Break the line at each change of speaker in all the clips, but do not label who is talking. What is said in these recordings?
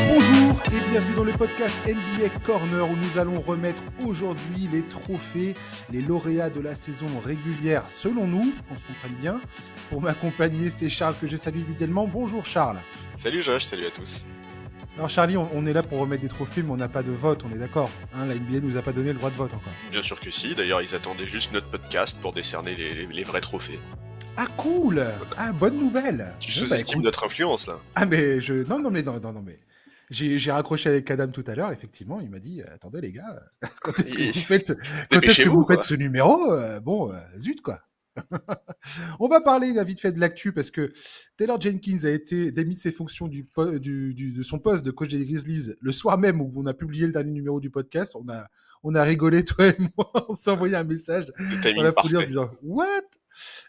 Bonjour et bienvenue dans le podcast NBA Corner où nous allons remettre aujourd'hui les trophées, les lauréats de la saison régulière selon nous, on se comprenne bien. Pour m'accompagner, c'est Charles que je salue évidemment. Bonjour Charles.
Salut Josh, salut à tous.
Alors Charlie, on est là pour remettre des trophées mais on n'a pas de vote, on est d'accord, hein, la NBA nous a pas donné le droit de vote encore.
Bien sûr que si, d'ailleurs ils attendaient juste notre podcast pour décerner les vrais trophées.
Ah cool. Ah bonne nouvelle.
Tu sous-estimes notre influence là.
Ah mais non mais j'ai raccroché avec Adam tout à l'heure, effectivement, il m'a dit attendez les gars, quand est-ce que vous faites ce numéro zut quoi. On va parler vite fait de l'actu parce que Taylor Jenkins a été démis de ses fonctions de son poste de coach des Grizzlies le soir même où on a publié le dernier numéro du podcast. On a rigolé toi et moi, on s'est envoyé un message dans la foulée en disant what.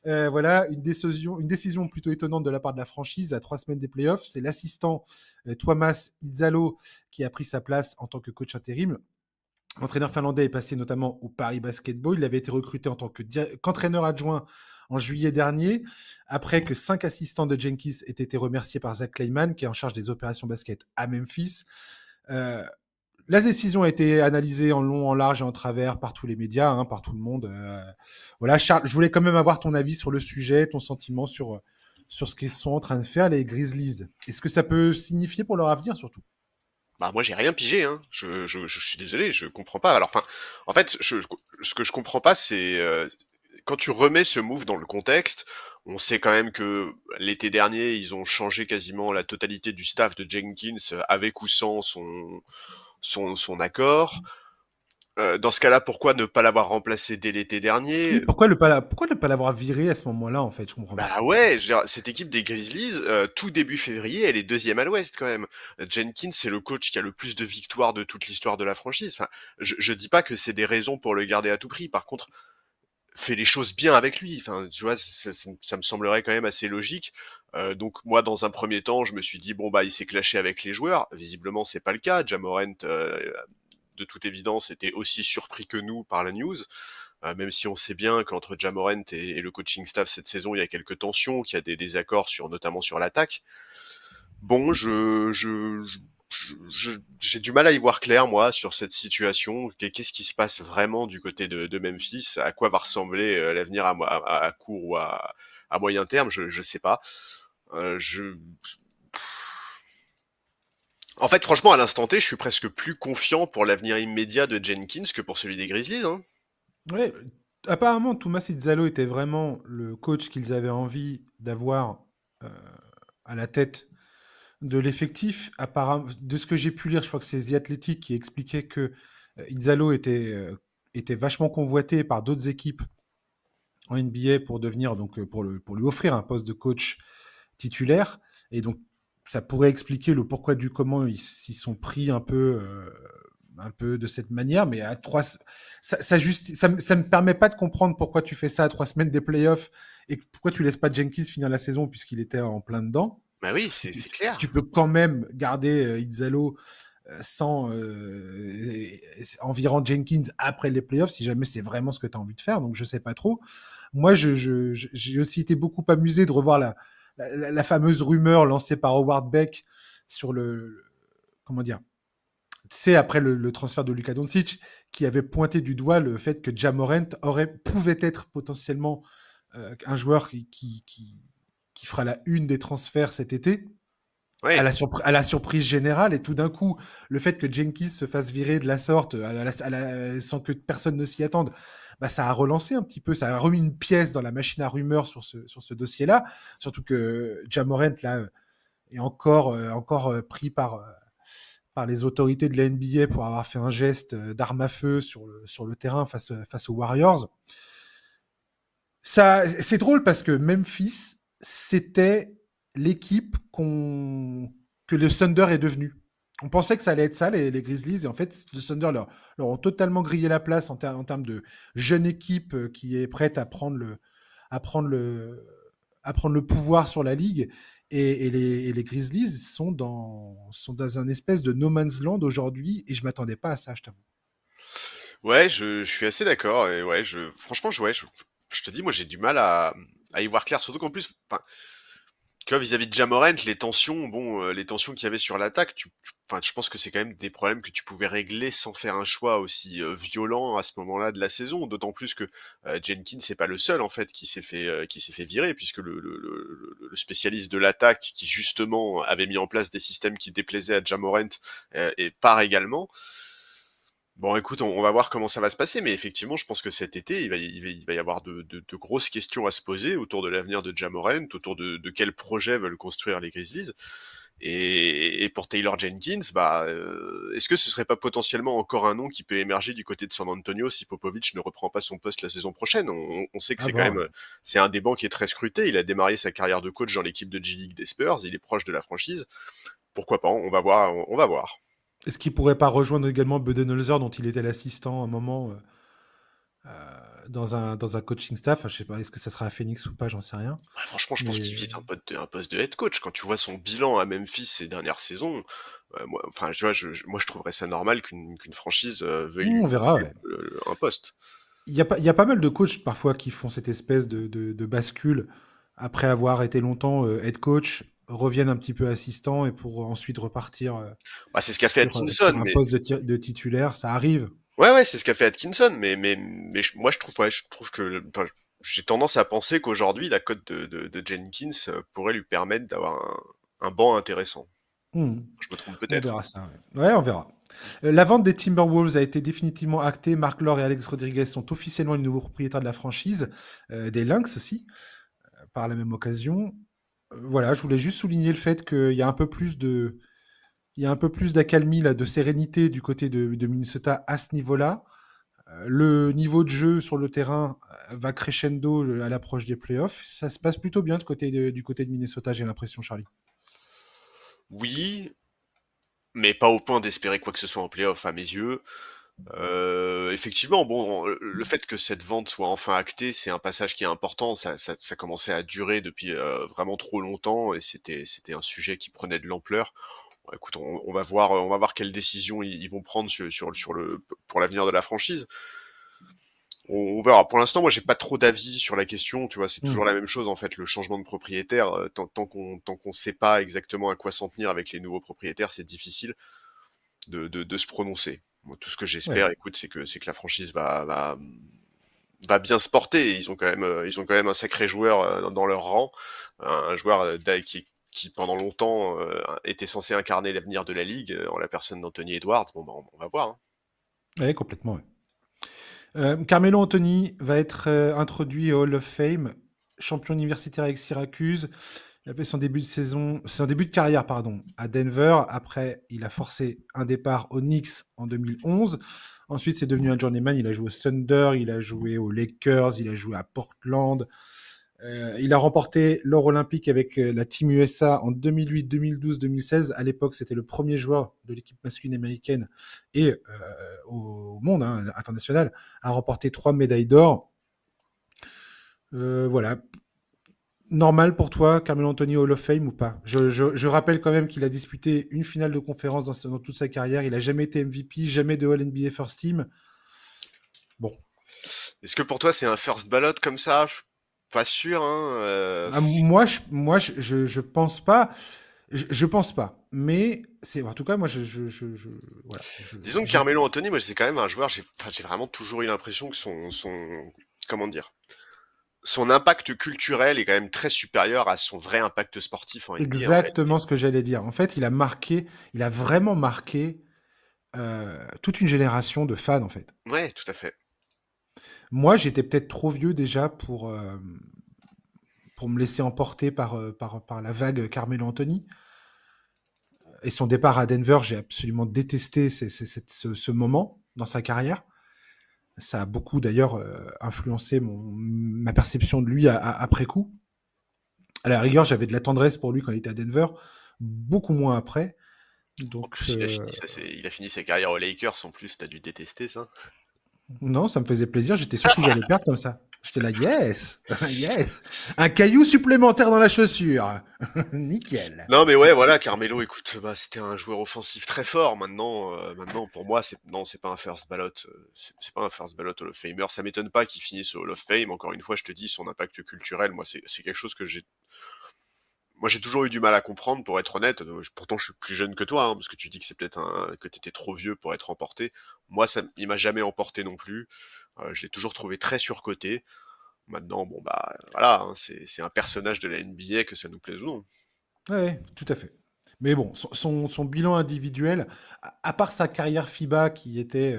Voilà une décision plutôt étonnante de la part de la franchise à 3 semaines des playoffs. C'est l'assistant Thomas Izzalo qui a pris sa place en tant que coach intérim. L'entraîneur finlandais est passé notamment au Paris Basketball. Il avait été recruté en tant qu'entraîneur adjoint en juillet dernier, après que 5 assistants de Jenkins aient été remerciés par Zach Kleiman, qui est en charge des opérations basket à Memphis. La décision a été analysée en long, en large et en travers par tous les médias, par tout le monde. Voilà, Charles, je voulais quand même avoir ton avis sur le sujet, ton sentiment sur ce qu'ils sont en train de faire, les Grizzlies. Est-ce que ça peut signifier pour leur avenir, surtout ?
Bah moi j'ai rien pigé, hein. Je suis désolé, je comprends pas. Alors enfin, en fait, ce que je comprends pas, c'est quand tu remets ce move dans le contexte, on sait quand même que l'été dernier, ils ont changé quasiment la totalité du staff de Jenkins avec ou sans son accord. Dans ce cas-là, pourquoi ne pas l'avoir remplacé dès l'été dernier ?
Oui, pourquoi ne pas l'avoir viré à ce moment-là, en fait, je comprends pas.
Bah ouais, je veux dire, cette équipe des Grizzlies, tout début février, elle est deuxième à l'Ouest quand même. Jenkins, c'est le coach qui a le plus de victoires de toute l'histoire de la franchise. Enfin, je dis pas que c'est des raisons pour le garder à tout prix. Par contre, fais les choses bien avec lui. Enfin, tu vois, ça me semblerait quand même assez logique. Donc moi, dans un premier temps, je me suis dit bon bah il s'est clashé avec les joueurs. Visiblement, c'est pas le cas. Ja Morant, de toute évidence, était aussi surpris que nous par la news. Même si on sait bien qu'entre Ja Morant et le coaching staff cette saison, il y a quelques tensions, qu'il y a des désaccords notamment sur l'attaque. Bon, j'ai du mal à y voir clair, moi, sur cette situation. Qu'est-ce qui se passe vraiment du côté de Memphis ? À quoi va ressembler l'avenir à court ou à moyen terme ? Je sais pas. En fait, franchement, à l'instant T, je suis presque plus confiant pour l'avenir immédiat de Jenkins que pour celui des Grizzlies, hein.
Ouais, apparemment, Thomas Izzalo était vraiment le coach qu'ils avaient envie d'avoir euh, à la tête de l'effectif. Apparemment, de ce que j'ai pu lire, je crois que c'est The Athletic qui expliquait que Izzalo était vachement convoité par d'autres équipes en NBA pour devenir pour lui offrir un poste de coach titulaire. Et donc, ça pourrait expliquer le pourquoi du comment ils s'y sont pris un peu de cette manière, mais à 3, ça me permet pas de comprendre pourquoi tu fais ça à 3 semaines des playoffs et pourquoi tu laisses pas Jenkins finir la saison puisqu'il était en plein dedans.
Bah oui, c'est clair.
Tu peux quand même garder Izzalo sans environ Jenkins après les playoffs si jamais c'est vraiment ce que tu as envie de faire, donc je sais pas trop. Moi, j'ai aussi été beaucoup amusé de revoir la fameuse rumeur lancée par Howard Beck sur comment dire, c'est après le transfert de Luka Doncic qui avait pointé du doigt le fait que Ja Morant pouvait être potentiellement un joueur qui fera la une des transferts cet été.
Oui.
À la surprise générale, et tout d'un coup, le fait que Jenkins se fasse virer de la sorte sans que personne ne s'y attende, bah, ça a relancé un petit peu, ça a remis une pièce dans la machine à rumeurs sur ce dossier-là, surtout que Ja Morant là, est encore pris par les autorités de la NBA pour avoir fait un geste d'arme à feu sur le terrain face aux Warriors. C'est drôle parce que Memphis, c'était l'équipe que le Thunder est devenu. On pensait que ça allait être ça, les Grizzlies, et en fait, le Thunder leur ont totalement grillé la place en termes de jeune équipe qui est prête à prendre le pouvoir sur la ligue. Et les Grizzlies sont dans un espèce de no man's land aujourd'hui, et je m'attendais pas à ça, je t'avoue.
Ouais, je suis assez d'accord. Et ouais, franchement, je te dis, moi, j'ai du mal à y voir clair. Surtout qu'en plus, Tu vois, vis-à-vis de Ja Morant, les tensions, bon, les tensions qu'il y avait sur l'attaque, enfin, je pense que c'est quand même des problèmes que tu pouvais régler sans faire un choix aussi violent à ce moment-là de la saison. D'autant plus que Jenkins c'est pas le seul en fait qui s'est fait virer, puisque le spécialiste de l'attaque qui justement avait mis en place des systèmes qui déplaisaient à Ja Morant et part également. Bon, écoute, on va voir comment ça va se passer, mais effectivement, je pense que cet été, il va y avoir de grosses questions à se poser autour de l'avenir de Ja Morant, autour de quel projet veulent construire les Grizzlies. Et pour Taylor Jenkins, bah, est-ce que ce serait pas potentiellement encore un nom qui peut émerger du côté de San Antonio si Popovich ne reprend pas son poste la saison prochaine? On sait que
À
c'est quand
voir.
même, c'est un des bancs qui est très scruté. Il a démarré sa carrière de coach dans l'équipe de G-League des Spurs. Il est proche de la franchise. Pourquoi pas? On va voir, on va voir.
Est-ce qu'il pourrait pas rejoindre également Budenholzer, dont il était l'assistant à un moment dans un coaching staff? Enfin, je sais pas, est-ce que ça sera à Phoenix ou pas, j'en sais rien.
Ouais, franchement, je pense qu'il
Mais
vise un poste de head coach. Quand tu vois son bilan à Memphis ces dernières saisons, moi, enfin, tu vois, moi, je trouverais ça normal qu'une franchise veuille lui
on verra,
confier
ouais.
un poste.
Il y a pas mal de coachs parfois qui font cette espèce de bascule après avoir été longtemps head coach, reviennent un petit peu assistant et pour ensuite repartir
Bah, c'est ce qu'a fait Atkinson,
sur un
mais
poste de titulaire. Ça arrive.
ouais, c'est ce qu'a fait Atkinson, moi, je trouve, ouais, je trouve que, enfin, j'ai tendance à penser qu'aujourd'hui, la cote de Jenkins pourrait lui permettre d'avoir un banc intéressant.
Hmm.
Je me trompe
On
peut-être.
verra ça. Ouais, ouais, on verra. La vente des Timberwolves a été définitivement actée. Mark Lore et Alex Rodriguez sont officiellement les nouveaux propriétaires de la franchise, des Lynx aussi, par la même occasion. Voilà, je voulais juste souligner le fait qu'il y a un peu plus de, il y a un peu plus d'accalmie, là, de sérénité du côté de Minnesota à ce niveau-là. Le niveau de jeu sur le terrain va crescendo à l'approche des playoffs. Ça se passe plutôt bien du côté de Minnesota, j'ai l'impression, Charlie.
Oui, mais pas au point d'espérer quoi que ce soit en playoff à mes yeux. Effectivement, bon, le fait que cette vente soit enfin actée, c'est un passage qui est important. Ça commençait à durer depuis vraiment trop longtemps et c'était un sujet qui prenait de l'ampleur. Bon, écoute, on va voir quelles décisions ils vont prendre pour l'avenir de la franchise. On verra. Pour l'instant, moi, j'ai pas trop d'avis sur la question. Tu vois, c'est toujours
Mm.
la même chose en fait. Le changement de propriétaire, tant qu'on sait pas exactement à quoi s'en tenir avec les nouveaux propriétaires, c'est difficile de se prononcer. Moi, tout ce que
Ouais.
j'espère, écoute, c'est que la franchise va bien se porter. Ils ont quand même un sacré joueur dans leur rang, un joueur qui pendant longtemps était censé incarner l'avenir de la ligue en la personne d'Anthony Edwards. Bon, bah, on va voir. Hein.
Ouais, complètement. Ouais. Carmelo Anthony va être introduit au Hall of Fame, champion universitaire avec Syracuse. Il a fait son début de carrière, pardon, à Denver. Après, il a forcé un départ aux Knicks en 2011. Ensuite, c'est devenu un journeyman. Il a joué au Thunder, il a joué aux Lakers, il a joué à Portland. Il a remporté l'or olympique avec la Team USA en 2008, 2012, 2016. À l'époque, c'était le premier joueur de l'équipe masculine américaine et au monde international à remporter 3 médailles d'or. Voilà. Normal pour toi, Carmelo Anthony Hall of Fame ou pas? Je rappelle quand même qu'il a disputé une finale de conférence dans toute sa carrière. Il a jamais été MVP, jamais de All NBA First Team. Bon.
Est-ce que pour toi c'est un first ballot comme ça? Je suis pas sûr. Hein,
Ah, moi, je pense pas. Je pense pas. Mais c'est, en tout cas, moi, voilà.
disons que Carmelo Anthony, moi c'est quand même un joueur. J'ai vraiment toujours eu l'impression que comment dire, son impact culturel est quand même très supérieur à son vrai impact sportif en NBA en réalité.
Exactement ce que j'allais dire. En fait, il a vraiment marqué toute une génération de fans, en fait.
Ouais, tout à fait.
Moi, j'étais peut-être trop vieux déjà pour me laisser emporter par la vague Carmelo Anthony. Et son départ à Denver, j'ai absolument détesté ce moment dans sa carrière. Ça a beaucoup d'ailleurs influencé ma perception de lui après coup. À la rigueur, j'avais de la tendresse pour lui quand il était à Denver, beaucoup moins après.
En
Donc,
plus, il a fini sa carrière aux Lakers. En plus, t'as dû détester ça.
non, ça me faisait plaisir. J'étais sûr qu'ils allaient perdre comme ça. J'étais là, yes, yes, un caillou supplémentaire dans la chaussure. Nickel.
Non, mais ouais, voilà, Carmelo, écoute, bah, c'était un joueur offensif très fort. Maintenant, pour moi, c'est pas un first ballot, c'est pas un first ballot Hall of Famer. Ça m'étonne pas qu'il finisse au Hall of Fame. Encore une fois, je te dis, son impact culturel, moi, c'est quelque chose que moi j'ai toujours eu du mal à comprendre, pour être honnête. Pourtant, je suis plus jeune que toi, hein, parce que tu dis que c'est peut-être que t'étais trop vieux pour être emporté. Moi, il m'a jamais emporté non plus. Je l'ai toujours trouvé très surcoté. Maintenant, bon bah voilà, hein, c'est un personnage de la NBA, que ça nous plaise ou non.
Ouais, tout à fait. Mais bon, son bilan individuel, à part sa carrière FIBA qui était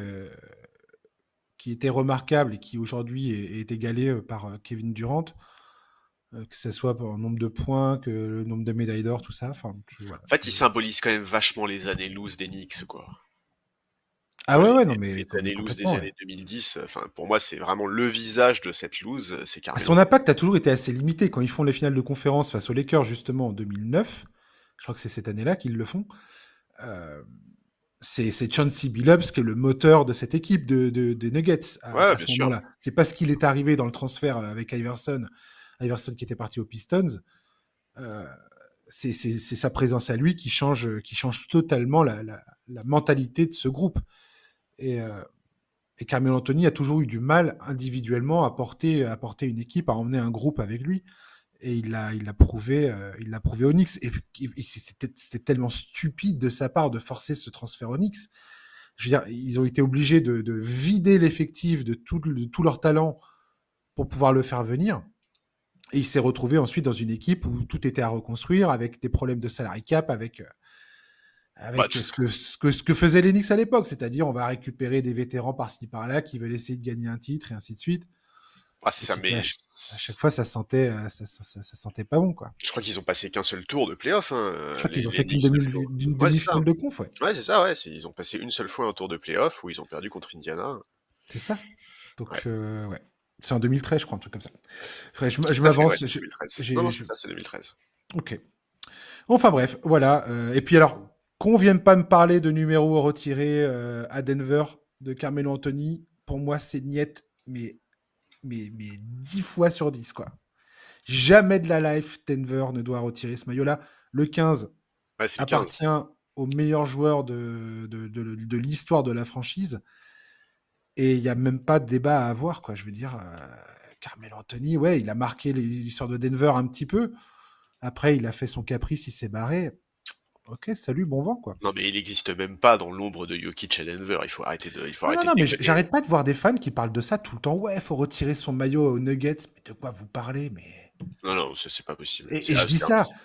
remarquable et qui aujourd'hui est égalée par Kevin Durant, que ce soit en nombre de points, que le nombre de médailles d'or, tout ça. Enfin, voilà,
En fait, il symbolise quand même vachement les années loose des Knicks, quoi.
Ah ouais, ouais, non, mais,
Les
mais
années loose des
complètement, ouais.
années 2010, enfin, pour moi, c'est vraiment le visage de cette loose, c'est
Son
Carmelo.
impact a toujours été assez limité. Quand ils font les finales de conférence face aux Lakers, justement, en 2009, je crois que c'est cette année-là qu'ils le font, euh, c'est Chauncey Billups qui est le moteur de cette équipe des Nuggets
Ouais,
à
bien
ce
sûr.
moment-là. C'est parce qu'il est arrivé dans le transfert avec Iverson qui était parti aux Pistons. Euh, c'est sa présence à lui qui change totalement la mentalité de ce groupe. Et, euh, et Carmelo Anthony a toujours eu du mal individuellement à porter une équipe, à emmener un groupe avec lui. Et il l'a prouvé, au Knicks. Et c'était tellement stupide de sa part de forcer ce transfert au Knicks. Je veux dire, ils ont été obligés de vider l'effectif de tout leur talent pour pouvoir le faire venir. Et il s'est retrouvé ensuite dans une équipe où tout était à reconstruire, avec des problèmes de salary cap,
Bah,
avec ce que faisaient les Knicks à l'époque, c'est-à-dire on va récupérer des vétérans par-ci par-là qui veulent essayer de gagner un titre et ainsi de suite. Et
c'est ça,
c'était
mais
à chaque fois ça sentait ça sentait pas bon quoi.
je crois qu'ils ont passé qu'un seul tour de playoff, hein,
Je crois qu'ils ont
les
fait qu'une
Knicks depuis longtemps. Ouais, c'est ça.
demi-finale de conf, ouais.
Ouais, c'est ça, ouais. Ils ont passé une seule fois un tour de playoff où ils ont perdu contre Indiana.
C'est ça. Donc
Ouais,
ouais. C'est en 2013, je crois, un truc comme ça. Ouais, je
tout à fait, ouais,
m'avance.
c'est 2013. Non, non, c'est ça, c'est 2013.
Ok. Enfin bref, voilà. Et puis alors, qu'on vienne pas me parler de numéros retirés à Denver de Carmelo Anthony, pour moi c'est niette, mais 10 fois sur 10 quoi. Jamais de la life, Denver ne doit retirer ce maillot-là. Le 15
Ouais, c'est le 15.
appartient au meilleur joueur de l'histoire de la franchise. Et il n'y a même pas de débat à avoir, quoi. Je veux dire, Carmelo Anthony, ouais, il a marqué l'histoire de Denver un petit peu. Après, il a fait son caprice, il s'est barré. Ok, salut, bon vent, quoi.
Non, mais il existe même pas dans l'ombre de Jokic à Denver. Il faut
Non, non,
arrêter
non,
de
mais
déconner.
j'arrête pas de voir des fans qui parlent de ça tout le temps. Ouais, faut retirer son maillot aux Nuggets. Mais de quoi vous parlez? Mais
Non, non, ça, c'est pas possible.
et je dis
C'est
ça.
impossible.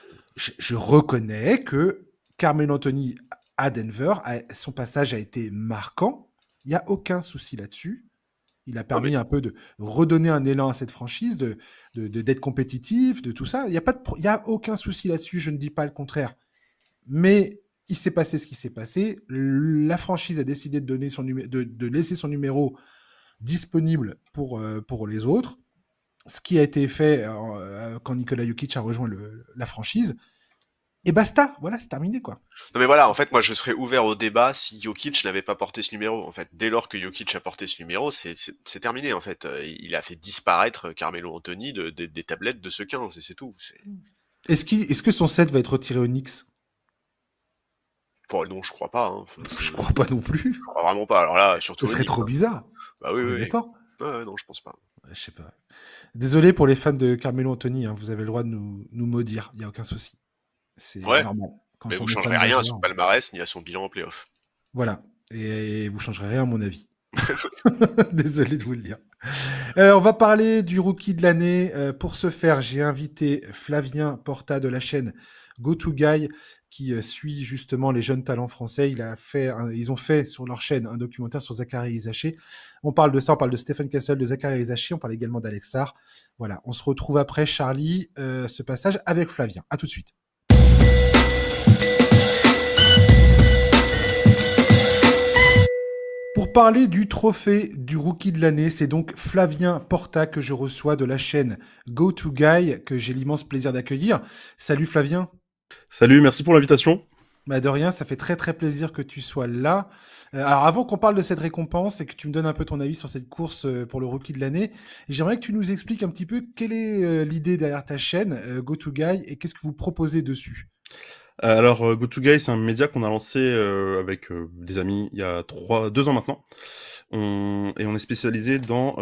Je reconnais que Carmelo Anthony à Denver, son passage a été marquant. Il y a aucun souci là-dessus. Il a
Non, mais
permis un peu de redonner un élan à cette franchise, d'être compétitif, de tout ça. Il y a aucun souci là-dessus. Je ne dis pas le contraire. Mais il s'est passé ce qui s'est passé. La franchise a décidé de laisser son numéro disponible pour les autres. Ce qui a été fait quand Nikola Jokic a rejoint la franchise. Et basta, voilà, c'est terminé quoi.
Non mais voilà, en fait, moi je serais ouvert au débat si Jokic n'avait pas porté ce numéro. En fait, dès lors que Jokic a porté ce numéro, c'est terminé en fait. Il a fait disparaître Carmelo Anthony des tablettes de ce 15 et c'est tout.
Est-ce que son set va être retiré au Knicks?
Non, je crois pas. Hein.
Je crois pas non
Je
plus.
crois vraiment pas. Alors là,
Ce
surtout au
serait
Knicks,
trop
hein.
bizarre.
Bah oui,
On
oui,
est
oui.
d'accord?
Ouais, non, je pense pas.
Je sais pas. Désolé pour les fans de Carmelo Anthony, hein, vous avez le droit de nous maudire, il n'y a aucun souci. C'est
Ouais,
normal.
mais
Quand
vous
on est
changerez
fan
rien à son
majeur,
palmarès ni à son bilan en playoff.
voilà. Et vous changerez rien à mon avis. Désolé de vous le dire. On va parler du rookie de l'année. Pour ce faire, j'ai invité Flavien Porta de la chaîne GoToGuy qui suit justement les jeunes talents français. Ils ont fait sur leur chaîne un documentaire sur Zachary Isaché. On parle de ça, on parle de Stephen Castle, de Zachary Isaché, on parle également d'Alex Sarr. Voilà, on se retrouve après Charlie, ce passage avec Flavien. À tout de suite. Pour parler du trophée du rookie de l'année, c'est donc Flavien Porta que je reçois de la chaîne GoToGuy que j'ai l'immense plaisir d'accueillir. Salut Flavien.
Salut, merci pour l'invitation.
Bah de rien, ça fait très très plaisir que tu sois là. Alors avant qu'on parle de cette récompense et que tu me donnes un peu ton avis sur cette course pour le rookie de l'année, j'aimerais que tu nous expliques un petit peu quelle est l'idée derrière ta chaîne GoToGuy et qu'est-ce que vous proposez dessus.
GoToGuy, c'est un média qu'on a lancé avec des amis il y a 2 ans maintenant. Et on est spécialisé dans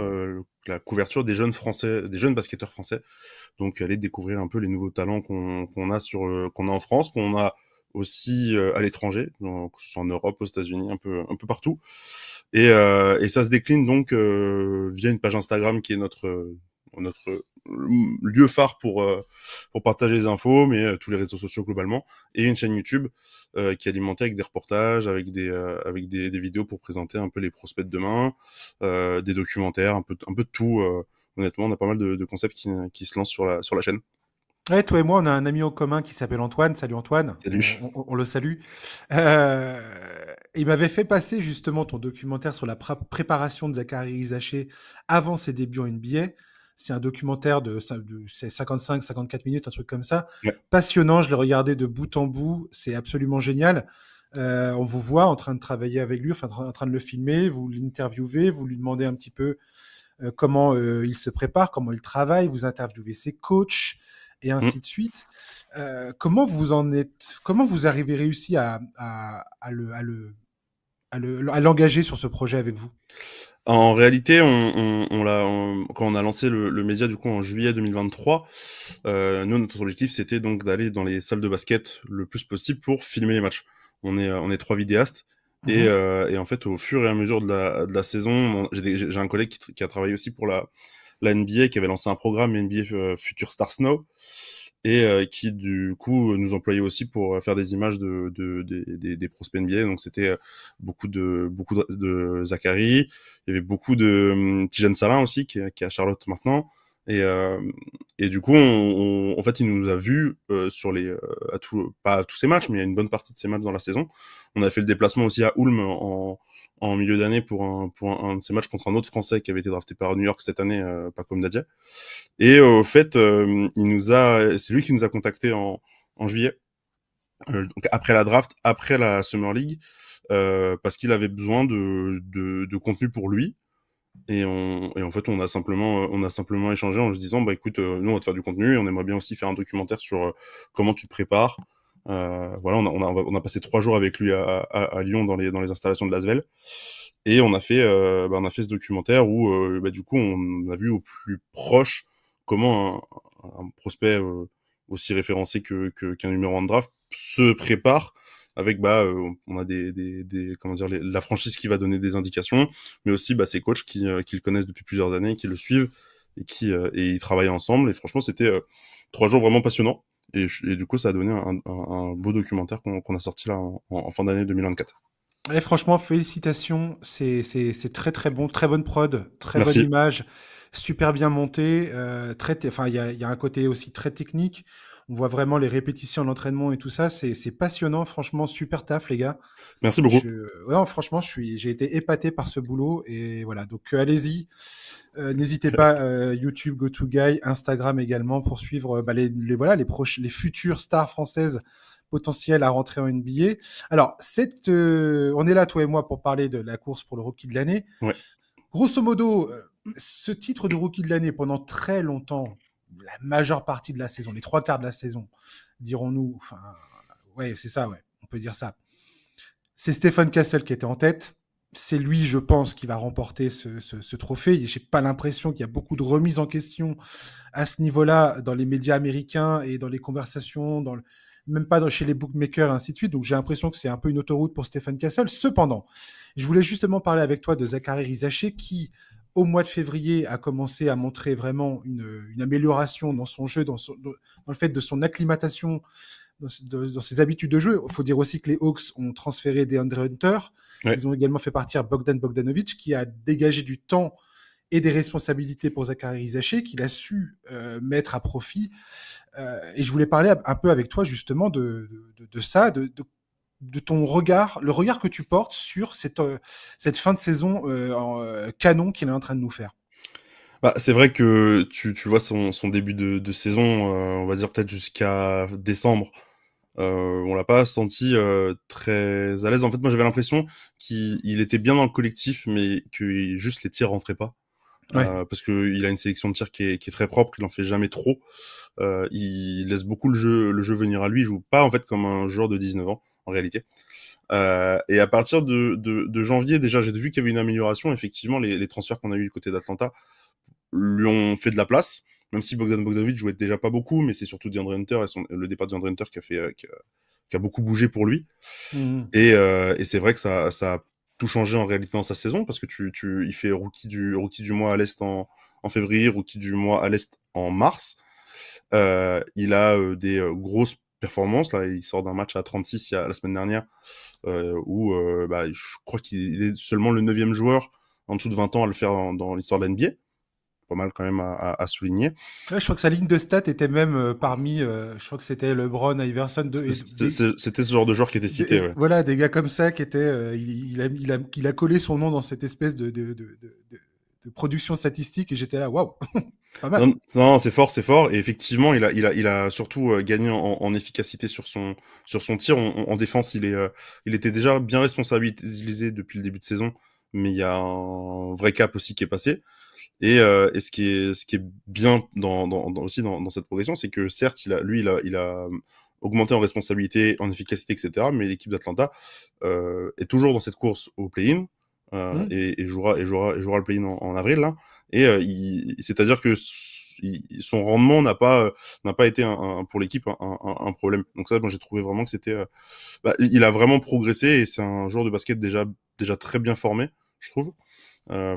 la couverture des jeunes français, des jeunes basketteurs français. Donc aller découvrir un peu les nouveaux talents qu'on a qu'on a en France, qu'on a aussi à l'étranger, que ce soit en Europe, aux États-Unis, un peu partout. Et ça se décline donc via une page Instagram qui est notre lieu phare pour partager les infos, mais tous les réseaux sociaux globalement, et une chaîne YouTube qui est alimentée avec des reportages, avec des vidéos pour présenter un peu les prospects de demain, des documentaires, un peu de tout. Honnêtement, on a pas mal de concepts qui se lancent sur la chaîne.
Ouais, toi et moi, on a un ami en commun qui s'appelle Antoine. Salut Antoine,
Salut.
on le salue. Euh, il m'avait fait passer justement ton documentaire sur la préparation de Zachary Rizaché avant ses débuts en NBA. C'est un documentaire de 55-54 minutes, un truc comme ça.
Ouais.
Passionnant, je l'ai regardé de bout en bout. C'est absolument génial. On vous voit en train de travailler avec lui, enfin en train de le filmer, vous l'interviewez, vous lui demandez un petit peu comment il se prépare, comment il travaille, vous interviewez ses coachs et ainsi de suite. Comment vous en êtes, comment vous avez réussi à l'engager sur ce projet avec vous?
En réalité, quand on a lancé le média du coup en juillet 2023, nous notre objectif c'était donc d'aller dans les salles de basket le plus possible pour filmer les matchs. On est 3 vidéastes et en fait au fur et à mesure de la saison, j'ai un collègue qui a travaillé aussi pour la NBA, qui avait lancé un programme NBA Future Stars Now, et qui du coup nous employait aussi pour faire des images des prospects NBA. Donc c'était beaucoup de Zachary, il y avait beaucoup de Tijan Salin aussi qui est à Charlotte maintenant, et du coup en fait il nous a vus sur pas à tous ces matchs, mais il y a une bonne partie de ces matchs dans la saison. On a fait le déplacement aussi à Ulm en milieu d'année pour un de ces matchs contre un autre Français qui avait été drafté par New York cette année, pas comme Nadia. Et au fait, c'est lui qui nous a contacté en juillet, donc après la draft, après la Summer League, parce qu'il avait besoin de contenu pour lui. Et en fait, on a simplement échangé en se disant, bah écoute, nous on va te faire du contenu et on aimerait bien aussi faire un documentaire sur comment tu te prépares. Voilà, on a passé 3 jours avec lui à Lyon dans les installations de l'Asvel. Et on a fait ce documentaire où du coup on a vu au plus proche comment un prospect aussi référencé qu'un numéro 1 de draft se prépare avec on a comment dire, la franchise qui va donner des indications, mais aussi ses coachs qui le connaissent depuis plusieurs années, qui le suivent et ils travaillent ensemble. Et franchement c'était 3 jours vraiment passionnants, et du coup ça a donné un beau documentaire qu'on a sorti là en fin d'année 2024.
Et franchement, félicitations, c'est très très bon, très bonne prod, très bonne
Merci.
image, super bien monté, enfin il y a un côté aussi très technique. On voit vraiment les répétitions, l'entraînement et tout ça, c'est passionnant, franchement super taf les gars.
Merci beaucoup.
Ouais, franchement, j'ai été épaté par ce boulot et voilà. Donc allez-y, n'hésitez pas, YouTube, GoToGuy, Instagram également pour suivre voilà les futures stars françaises potentiel à rentrer en NBA. Alors, on est là, toi et moi, pour parler de la course pour le rookie de l'année.
Ouais.
Grosso modo, ce titre de rookie de l'année, pendant très longtemps, la majeure partie de la saison, les 3/4 de la saison, dirons-nous, enfin, ouais, c'est ça, ouais, on peut dire ça. C'est Stephen Castle qui était en tête. C'est lui, je pense, qui va remporter ce trophée. J'ai pas l'impression qu'il y a beaucoup de remises en question à ce niveau-là dans les médias américains et dans les conversations, même pas chez les bookmakers et ainsi de suite. Donc j'ai l'impression que c'est un peu une autoroute pour Stephen Castle. Cependant, je voulais justement parler avec toi de Zachary Rizaché qui, au mois de février, a commencé à montrer vraiment une amélioration dans son jeu, dans le fait de son acclimatation, dans ses habitudes de jeu. Il faut dire aussi que les Hawks ont transféré DeAndre Hunter.
Ouais.
Ils ont également fait partir Bogdan Bogdanovic, qui a dégagé du temps et des responsabilités pour Zachary Rizaché, qu'il a su mettre à profit. Et je voulais parler un peu avec toi justement de ça, de ton regard, le regard que tu portes sur cette fin de saison canon qu'il est en train de nous faire.
C'est vrai que tu vois son début de saison, on va dire peut-être jusqu'à décembre, on l'a pas senti très à l'aise. En fait, moi j'avais l'impression qu'il était bien dans le collectif, mais que juste les tirs rentraient pas. Parce que il a une sélection de tir qui est très propre, qu'il en fait jamais trop. Il laisse beaucoup le jeu venir à lui. Il joue pas en fait comme un joueur de 19 ans en réalité. Et à partir de janvier, déjà, j'ai vu qu'il y avait une amélioration. Effectivement, les transferts qu'on a eu du côté d'Atlanta lui ont fait de la place, même si Bogdan Bogdanovic jouait déjà pas beaucoup, mais c'est surtout DeAndre Hunter et le départ de DeAndre Hunter qui a beaucoup bougé pour lui. Et c'est vrai que ça a tout changé en réalité dans sa saison, parce que il fait rookie du mois à l'Est en février, rookie du mois à l'Est en mars. Il a des grosses performances. Là, il sort d'un match à 36 la semaine dernière, où je crois qu'il est seulement le 9e joueur en dessous de 20 ans à le faire dans l'histoire de l'NBA. Pas mal quand même à souligner.
Ouais, je crois que sa ligne de stats était même parmi, je crois que c'était LeBron, Iverson.
C'était ce genre de joueur qui était cité. Ouais.
Voilà, des gars comme ça qui étaient. Il a collé son nom dans cette espèce de production statistique et j'étais là, waouh, pas mal.
Non, c'est fort. Et effectivement, il a surtout gagné en efficacité sur son tir. En défense, il était déjà bien responsabilisé depuis le début de saison, mais il y a un vrai cap aussi qui est passé. Et ce qui est bien aussi dans cette progression, c'est que certes, il a augmenté en responsabilité, en efficacité, etc. Mais l'équipe d'Atlanta est toujours dans cette course au play-in et jouera le play-in en avril là. Et c'est-à-dire que son rendement n'a pas été pour l'équipe un problème. Donc ça, moi j'ai trouvé vraiment que c'était il a vraiment progressé et c'est un joueur de basket déjà très bien formé, je trouve.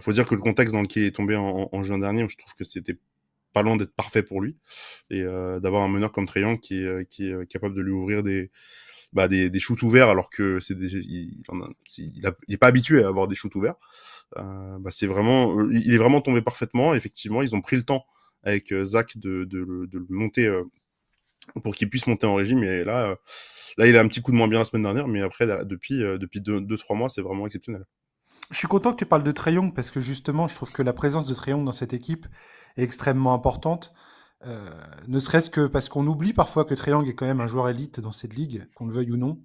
Faut dire que le contexte dans lequel il est tombé en juin dernier, je trouve que c'était pas loin d'être parfait pour lui, et d'avoir un meneur comme Trae Young qui est capable de lui ouvrir des shoots ouverts, alors que il est pas habitué à avoir des shoots ouverts. Il est vraiment tombé parfaitement. Effectivement, ils ont pris le temps avec Zach de le monter pour qu'il puisse monter en régime. Et là, il a un petit coup de moins bien la semaine dernière, mais après depuis 2-3 mois, c'est vraiment exceptionnel.
Je suis content que tu parles de Trae Young parce que justement, je trouve que la présence de Trae Young dans cette équipe est extrêmement importante. Ne serait-ce que parce qu'on oublie parfois que Trae Young est quand même un joueur élite dans cette ligue, qu'on le veuille ou non.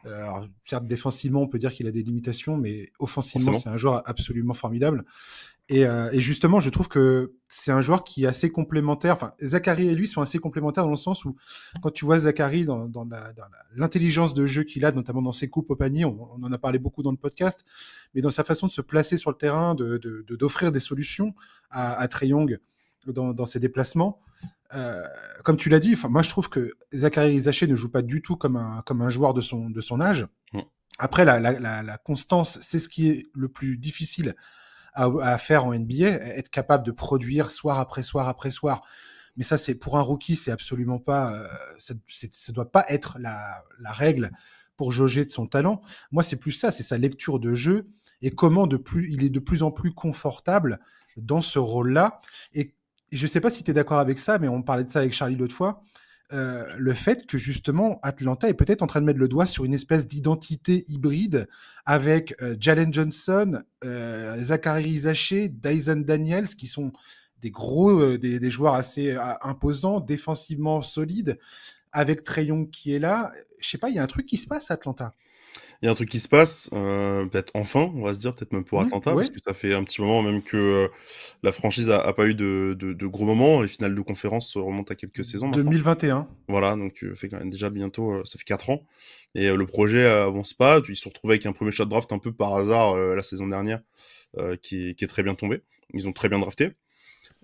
Alors, certes, défensivement, on peut dire qu'il a des limitations, mais offensivement, c'est un joueur absolument formidable. Et justement, je trouve que c'est un joueur qui est assez complémentaire. Enfin, Zachary et lui sont assez complémentaires dans le sens où, quand tu vois Zachary dans l'intelligence de jeu qu'il a, notamment dans ses coupes au panier, on en a parlé beaucoup dans le podcast, mais dans sa façon de se placer sur le terrain, d'offrir des solutions à Trae Young dans ses déplacements. Comme tu l'as dit, moi je trouve que Zachary Zaché ne joue pas du tout comme un joueur de son âge. Après, la constance, c'est ce qui est le plus difficile à faire en NBA, être capable de produire soir après soir après soir. Mais ça, c'est pour un rookie, c'est absolument pas, ça doit pas être la règle pour jauger de son talent. Moi, c'est plus ça, c'est sa lecture de jeu et comment il est de plus en plus confortable dans ce rôle-là. Et je sais pas si tu es d'accord avec ça, mais on parlait de ça avec Charlie l'autre fois. Le fait que justement Atlanta est peut-être en train de mettre le doigt sur une espèce d'identité hybride avec Jalen Johnson, Zachary Zaché, Dyson Daniels, qui sont des gros, des joueurs assez imposants, défensivement solides, avec Trae Young qui est là. Je sais pas, il y a un truc qui se passe à Atlanta.
Il y a un truc qui se passe, peut-être enfin, on va se dire, peut-être même pour Atlanta, parce que ça fait un petit moment même que la franchise a pas eu de gros moments. Les finales de conférence remontent à quelques saisons maintenant.
2021.
Voilà, donc tu fais quand même déjà bientôt, ça fait 4 ans. Et le projet avance pas. Ils se sont retrouvés avec un premier shot draft un peu par hasard la saison dernière, qui est très bien tombé. Ils ont très bien drafté.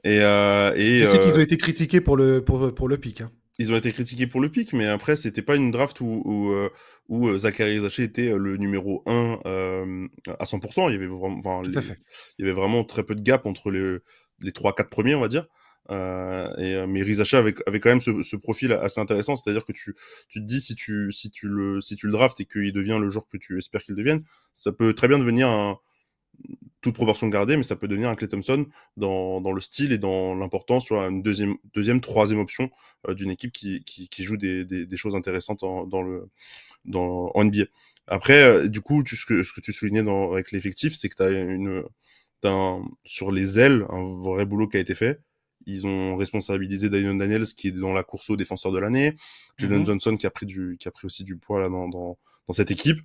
Je sais qu'ils ont été critiqués pour le pick. Hein.
Ils ont été critiqués pour le pick, mais après, c'était pas une draft où Zachary Zaché était le numéro 1 à 100%. Il y avait vraiment,
Tout à fait.
Il y avait vraiment très peu de gap entre les 3-4 premiers, on va dire. Mais Rizaché avait quand même ce profil assez intéressant, c'est-à-dire que tu te dis si tu le draftes et qu'il devient le joueur que tu espères qu'il devienne, ça peut très bien devenir toute proportion gardée, mais ça peut devenir un Klay Thompson dans le style et dans l'importance, sur une deuxième, troisième option d'une équipe qui joue des choses intéressantes en NBA. Après, du coup, ce que tu soulignais avec l'effectif, c'est que t'as sur les ailes un vrai boulot qui a été fait. Ils ont responsabilisé Dyson Daniels, qui est dans la course au défenseur de l'année, Jalen Johnson qui a pris aussi du poids là dans cette équipe.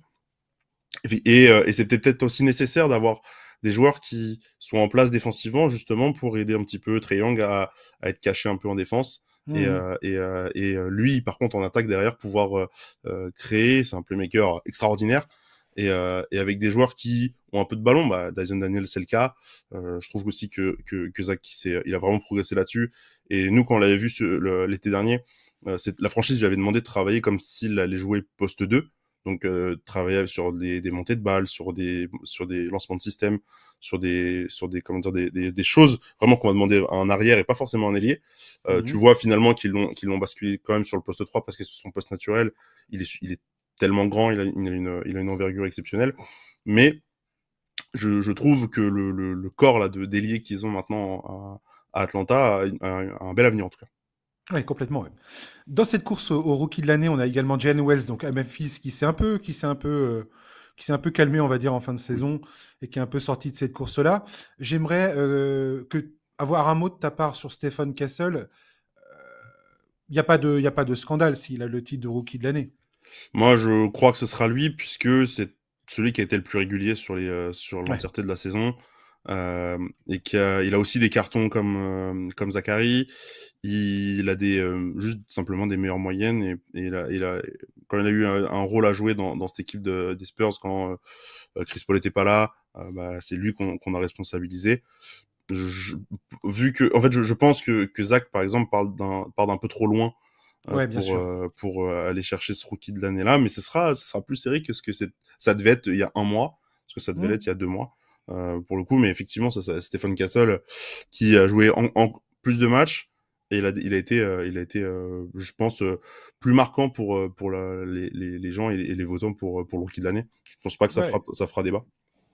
Et c'était peut-être aussi nécessaire d'avoir des joueurs qui sont en place défensivement justement pour aider un petit peu Trae Young à être caché un peu en défense. Lui, par contre, en attaque derrière, pouvoir créer, c'est un playmaker extraordinaire. Et avec des joueurs qui ont un peu de ballon, Dyson Daniels, c'est le cas. Je trouve aussi que Zach, il a vraiment progressé là-dessus. Et nous, quand on l'avait vu l'été dernier, la franchise lui avait demandé de travailler comme s'il allait jouer poste 2. Donc, travailler sur des montées de balles, sur des lancements de système, sur des choses vraiment qu'on va demander à un arrière et pas forcément un ailier. Tu vois finalement qu'ils l'ont basculé quand même sur le poste 3 parce que c'est son poste naturel. Il est tellement grand, il a une envergure exceptionnelle. Mais je trouve que le corps là d'ailier qu'ils ont maintenant à Atlanta a un bel avenir en tout cas.
Oui, complètement. Ouais. Dans cette course au rookie de l'année, on a également Jalen Wells, donc à Memphis, qui s'est un peu calmé, on va dire, en fin de saison et qui est un peu sorti de cette course-là. J'aimerais avoir un mot de ta part sur Stephen Castle. Il n'y a pas de scandale s'il a le titre de rookie de l'année.
Moi, je crois que ce sera lui puisque c'est celui qui a été le plus régulier sur l'entièreté de la saison. Et il a aussi des cartons comme Zachary. Il a juste simplement des meilleures moyennes et quand il a eu un rôle à jouer dans cette équipe des Spurs quand Chris Paul était pas là, c'est lui qu'on a responsabilisé. Je pense que Zach par exemple part d'un peu trop loin pour aller chercher ce rookie de l'année là, mais ce sera plus serré que ce que ça devait être il y a un mois, parce que ça devait l'être il y a 2 mois. Pour le coup, mais effectivement, ça Stephen Castle qui a joué en plus de matchs et il a été, je pense, plus marquant pour les gens et les votants pour le rookie de l'année. Je pense pas que ça fera débat.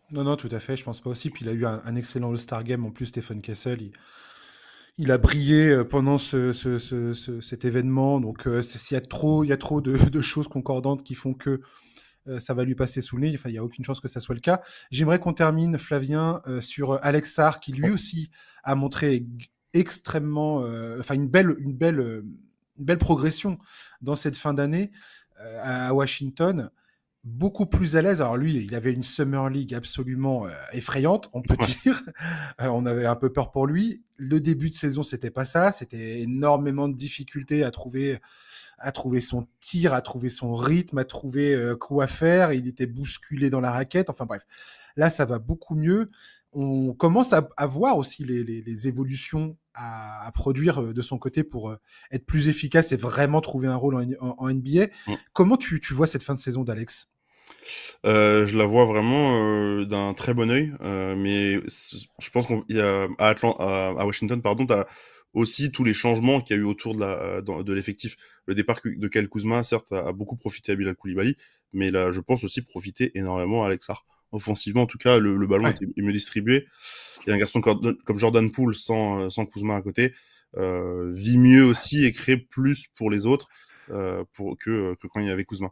Non, tout à fait, je pense pas aussi. Puis il a eu un excellent All-Star Game en plus, Stephen Castle. Il a brillé pendant cet événement. Donc, il y a trop de choses concordantes qui font que ça va lui passer sous le nez. Enfin, il n'y a aucune chance que ça soit le cas. J'aimerais qu'on termine, Flavien, sur Alex Sarr, qui lui aussi a montré extrêmement, une belle progression dans cette fin d'année à Washington. Beaucoup plus à l'aise. Alors lui, il avait une Summer League absolument effrayante, on peut dire. On avait un peu peur pour lui. Le début de saison, c'était pas ça. C'était énormément de difficultés à trouver son tir, à trouver son rythme, à trouver quoi faire. Il était bousculé dans la raquette. Enfin bref, là, ça va beaucoup mieux. On commence à voir aussi les évolutions à produire de son côté pour être plus efficace et vraiment trouver un rôle en NBA. Comment tu vois cette fin de saison d'Alex ?
Je la vois vraiment d'un très bon œil, mais je pense qu'il y a à Washington, pardon, t'as aussi tous les changements qu'il y a eu autour de l'effectif. Le départ de Kyle Kuzma, certes, a beaucoup profité à Bilal Koulibaly, mais là, je pense aussi profiter énormément à Alex Sarr. Offensivement, en tout cas, le ballon est mieux distribué. Il y a un garçon comme Jordan Poole sans Kuzma à côté, vit mieux aussi et crée plus pour les autres que quand il y avait Kuzma.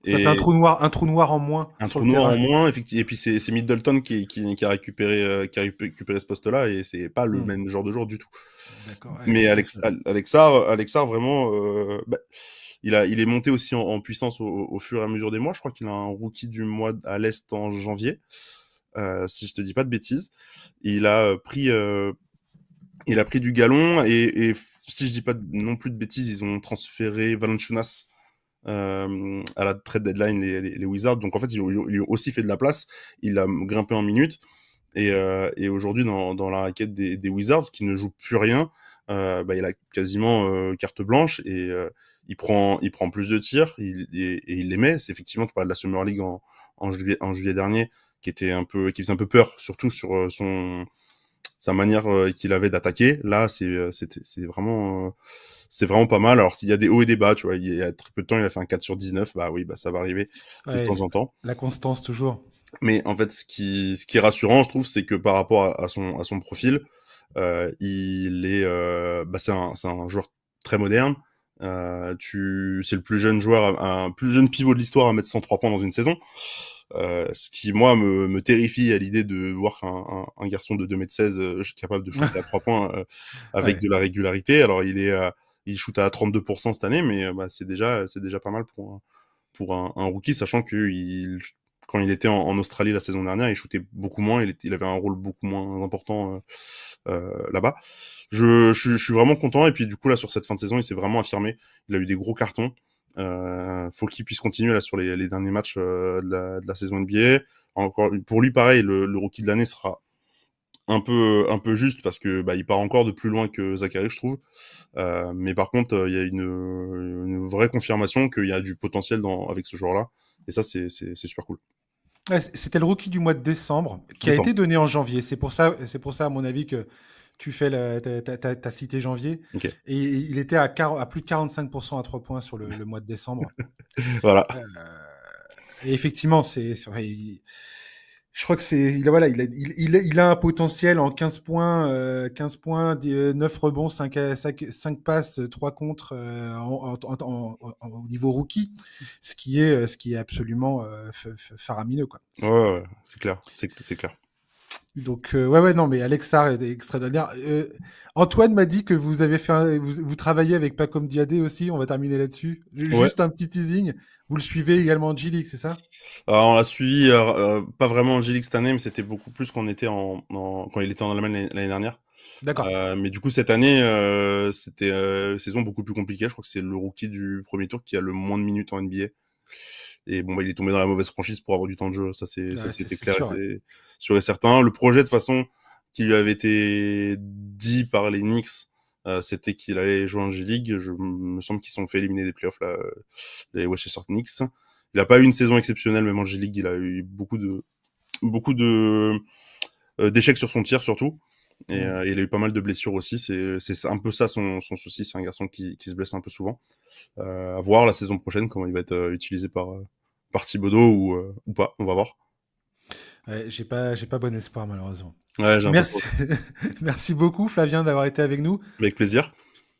Ça fait un trou noir en moins.
Un trou noir en moins, effectivement. Et puis c'est Middleton qui a récupéré ce poste-là et c'est pas le même genre de joueur du tout.
D'accord.
Mais Alex Sarr vraiment, il est monté aussi en puissance au fur et à mesure des mois. Je crois qu'il a un rookie du mois à l'Est en janvier, si je te dis pas de bêtises. Il a pris du galon et si je dis pas non plus de bêtises, ils ont transféré Valanciunas à la trade deadline les Wizards. Donc en fait, ils ont aussi fait de la place. Il a grimpé en minutes. Et aujourd'hui, dans la raquette des Wizards, qui ne joue plus rien, il a quasiment carte blanche et il prend plus de tirs et il les met. C'est effectivement, tu parles de la Summer League en juillet dernier, qui faisait un peu peur, surtout sur sa manière qu'il avait d'attaquer. Là, c'est vraiment pas mal. Alors, s'il y a des hauts et des bas, tu vois, il y a très peu de temps, il a fait un 4 sur 19. Bah oui, ça va arriver de temps en temps.
La constance, toujours.
Mais en fait, ce qui est rassurant, je trouve, c'est que par rapport à son profil, il est, c'est un joueur très moderne. C'est le plus jeune plus jeune pivot de l'histoire à mettre 103 points dans une saison. Ce qui, moi, me terrifie à l'idée de voir un garçon de 2m16 capable de shooter à 3 points avec de la régularité. Alors, il shoot à 32% cette année, mais c'est déjà pas mal pour un rookie, sachant que quand il était en Australie la saison dernière, il shootait beaucoup moins, il avait un rôle beaucoup moins important là-bas. Je suis vraiment content, et puis du coup là sur cette fin de saison, il s'est vraiment affirmé. Il a eu des gros cartons. Faut qu'il puisse continuer là sur les derniers matchs de la saison NBA. Encore pour lui, pareil, le rookie de l'année sera un peu juste parce que il part encore de plus loin que Zachary, je trouve. Mais par contre, il y a une vraie confirmation qu'il y a du potentiel avec ce joueur-là, et ça c'est super cool.
Ouais, c'était le rookie du mois de décembre qui a été donné en janvier. C'est pour ça, à mon avis, que tu fais t'as cité janvier.
Okay.
Et il était à plus de 45% à 3 points sur le mois de décembre.
Voilà.
Et effectivement, je crois que il a un potentiel en 15 points, 9 rebonds, 5 passes, 3 contres au niveau rookie, ce qui est absolument faramineux, quoi.
Ouais, c'est clair, c'est clair.
Donc ouais, non, mais Alex Sarr est extraordinaire. Antoine m'a dit que vous avez vous travaillez avec Pacom Diadé aussi. On va terminer là-dessus. Juste un petit teasing. Vous le suivez également en G-League, c'est ça?
Alors, on l'a suivi, pas vraiment en G-League cette année, mais c'était beaucoup plus quand il était quand il était en Allemagne l'année dernière.
D'accord.
Mais du coup cette année, c'était saison beaucoup plus compliquée. Je crois que c'est le rookie du premier tour qui a le moins de minutes en NBA. Et bon, il est tombé dans la mauvaise franchise pour avoir du temps de jeu. Ça, c'était clair,
sûr,
c'est sûr et certain. Le projet, de toute façon, qui lui avait été dit par les Knicks, c'était qu'il allait jouer en G-League. Je me semble qu'ils se sont fait éliminer des playoffs, là, les Westchester Knicks. Il a pas eu une saison exceptionnelle, même en G-League. Il a eu beaucoup de d'échecs sur son tir, surtout. Et il a eu pas mal de blessures aussi. C'est un peu ça son souci. C'est un garçon qui se blesse un peu souvent. À voir la saison prochaine comment il va être utilisé par Thibodeau ou pas. On va voir.
Ouais, j'ai pas bon espoir, malheureusement.
Ouais,
Merci. Merci beaucoup, Flavien, d'avoir été avec nous.
Avec plaisir.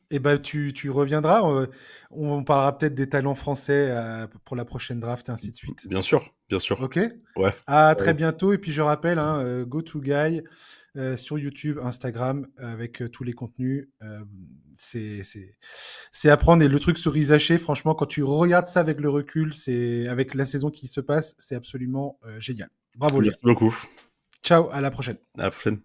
Et tu reviendras. On parlera peut-être des talents français pour la prochaine draft et ainsi de suite.
Bien sûr.
Ok.
Ouais.
À très bientôt. Et puis je rappelle, GoToGuy sur YouTube, Instagram, avec tous les contenus. C'est à prendre. Et le truc cerise hachée, franchement, quand tu regardes ça avec le recul, avec la saison qui se passe, c'est absolument génial. Bravo, les gars.
Merci beaucoup.
Ciao, à la prochaine.
À la prochaine.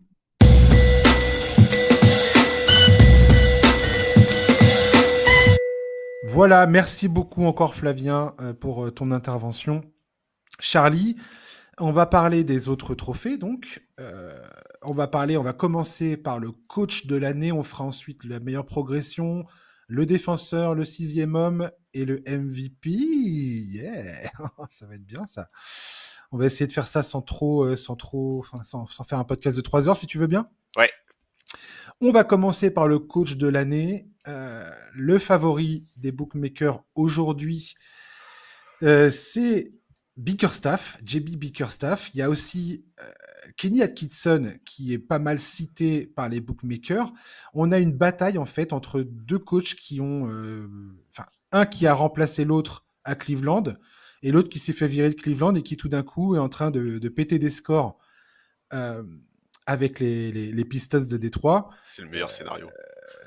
Voilà, merci beaucoup encore, Flavien, pour ton intervention. Charlie, on va parler des autres trophées, donc. On va commencer par le coach de l'année. On fera ensuite la meilleure progression, le défenseur, le 6e homme et le MVP. Yeah, ça va être bien ça. On va essayer de faire ça sans faire un podcast de 3 heures, si tu veux bien.
Ouais.
On va commencer par le coach de l'année. Le favori des bookmakers aujourd'hui, c'est Bickerstaff, JB Bickerstaff. Il y a aussi Kenny Atkinson qui est pas mal cité par les bookmakers. On a une bataille en fait entre deux coachs qui ont, un qui a remplacé l'autre à Cleveland et l'autre qui s'est fait virer de Cleveland et qui tout d'un coup est en train de péter des scores avec les Pistons de Détroit.
C'est le meilleur scénario.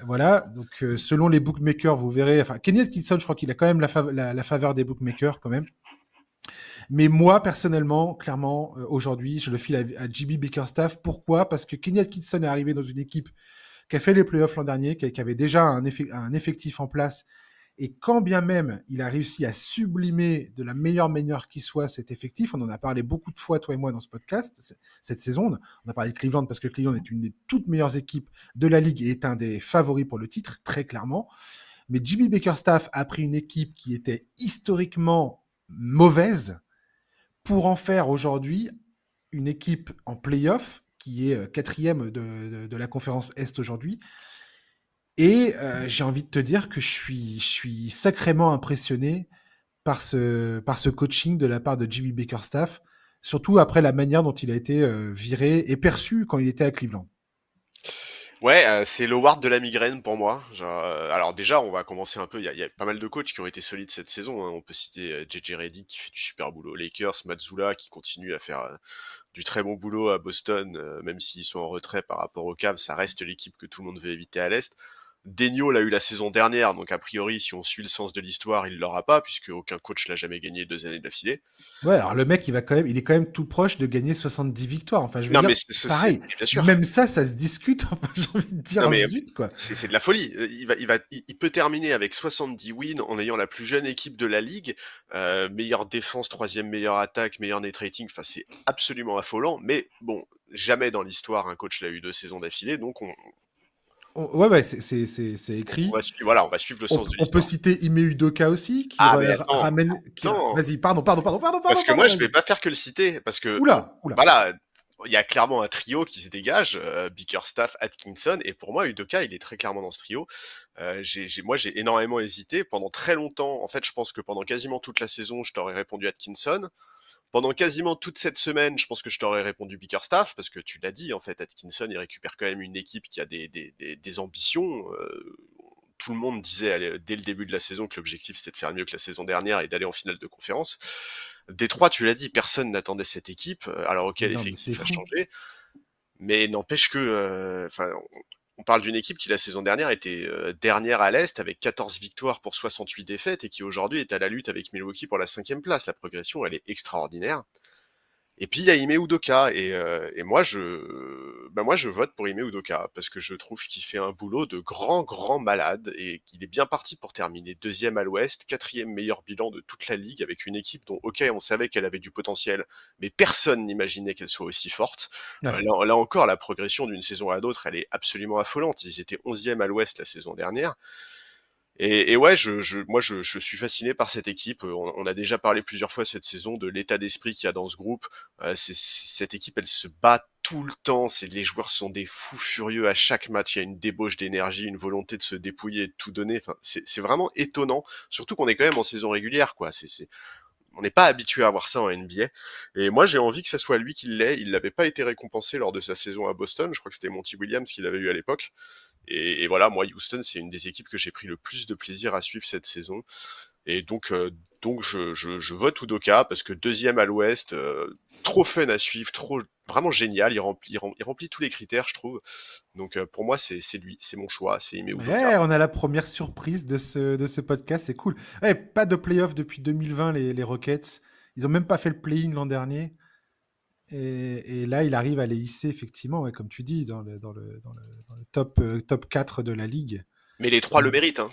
Voilà, donc selon les bookmakers, vous verrez. Enfin, Kenny Atkinson, je crois qu'il a quand même la faveur des bookmakers quand même. Mais moi, personnellement, clairement, aujourd'hui, je le file à JB Bickerstaff. Pourquoi? Parce que Kenny Atkinson est arrivé dans une équipe qui a fait les playoffs l'an dernier, qui avait déjà un effectif en place. Et quand bien même il a réussi à sublimer de la meilleure manière qui soit cet effectif, on en a parlé beaucoup de fois, toi et moi, dans ce podcast, cette saison. On a parlé de Cleveland parce que Cleveland est une des toutes meilleures équipes de la ligue et est un des favoris pour le titre, très clairement. Mais JB Bickerstaff a pris une équipe qui était historiquement mauvaise pour en faire aujourd'hui une équipe en play-off qui est 4e de la conférence Est aujourd'hui. Et j'ai envie de te dire que je suis sacrément impressionné par ce coaching de la part de Jimmy Bickerstaff, surtout après la manière dont il a été viré et perçu quand il était à Cleveland.
Ouais, c'est l'award de la migraine pour moi. Genre, alors déjà, on va commencer un peu. Il y a pas mal de coachs qui ont été solides cette saison. Hein. On peut citer JJ Redick qui fait du super boulot aux Lakers, Mazzulla qui continue à faire du très bon boulot à Boston, même s'ils sont en retrait par rapport aux Cavs, ça reste l'équipe que tout le monde veut éviter à l'Est. Daigneault l'a eu la saison dernière, donc a priori, si on suit le sens de l'histoire, il l'aura pas, puisque aucun coach l'a jamais gagné 2 années d'affilée.
Ouais, alors le mec, il est quand même tout proche de gagner 70 victoires. Enfin, je veux
Non,
dire,
mais
pareil,
bien sûr.
même ça se discute. Enfin, j'ai envie de dire
Non, mais
zut, quoi.
c'est de la folie. Il peut terminer avec 70 wins en ayant la plus jeune équipe de la ligue, meilleure défense, troisième meilleure attaque, meilleur net rating. Enfin, c'est absolument affolant. Mais bon, jamais dans l'histoire un coach l'a eu 2 saisons d'affilée, donc
Ouais, c'est écrit.
voilà, on va suivre le sens de
On peut
l'histoire.
citer Ime Udoka aussi, qui
Ah, mais attends,
ramène.
attends.
Vas-y, pardon,
Parce que moi, je vais
vas-y.
pas faire que le citer, parce que
Oula.
voilà, il y a clairement un trio qui se dégage, Bickerstaff, Atkinson, et pour moi, Udoka, il est très clairement dans ce trio. Moi, j'ai énormément hésité pendant très longtemps. En fait, je pense que pendant quasiment toute la saison, je t'aurais répondu Atkinson. Pendant quasiment toute cette semaine, je pense que je t'aurais répondu Bickerstaff, parce que tu l'as dit, en fait, Atkinson, il récupère quand même une équipe qui a des ambitions. Tout le monde disait dès le début de la saison que l'objectif c'était de faire mieux que la saison dernière et d'aller en finale de conférence. Détroit, tu l'as dit, personne n'attendait cette équipe, alors ok,
Non, mais c'est
l'effectif a
fou.
changé, mais n'empêche que, on parle d'une équipe qui la saison dernière était dernière à l'Est avec 14 victoires pour 68 défaites et qui aujourd'hui est à la lutte avec Milwaukee pour la 5e place. La progression, elle est extraordinaire. Et puis il y a Ime Udoka et moi je vote pour Ime Udoka parce que je trouve qu'il fait un boulot de grand malade et qu'il est bien parti pour terminer deuxième à l'Ouest, quatrième meilleur bilan de toute la ligue avec une équipe dont ok on savait qu'elle avait du potentiel, mais personne n'imaginait qu'elle soit aussi forte.
Ouais.
Là encore la progression d'une saison à l'autre elle est absolument affolante. Ils étaient 11e à l'Ouest la saison dernière. Et ouais, je suis fasciné par cette équipe. On a déjà parlé plusieurs fois cette saison de l'état d'esprit qu'il y a dans ce groupe. Cette équipe, elle se bat tout le temps. Les joueurs sont des fous furieux à chaque match. Il y a une débauche d'énergie, une volonté de se dépouiller et de tout donner. Enfin, c'est vraiment étonnant. Surtout qu'on est quand même en saison régulière, quoi. On n'est pas habitué à voir ça en NBA. Et moi, j'ai envie que ça soit lui qui l'ait. Il n'avait pas été récompensé lors de sa saison à Boston. Je crois que c'était Monty Williams qui l'avait eu à l'époque. Et voilà, moi, Houston, c'est une des équipes que j'ai pris le plus de plaisir à suivre cette saison. Et donc je vote Udoka parce que deuxième à l'Ouest, trop fun à suivre, vraiment génial. Il remplit tous les critères, je trouve. Donc pour moi, c'est lui, c'est mon choix, c'est Ime Udoka.
Ouais, on a la première surprise de ce podcast, c'est cool. Ouais, pas de playoff depuis 2020, les Rockets. Ils ont même pas fait le play-in l'an dernier. Et là, il arrive à les hisser, effectivement, ouais, comme tu dis, dans le top 4 de la ligue.
Mais les trois le méritent, hein.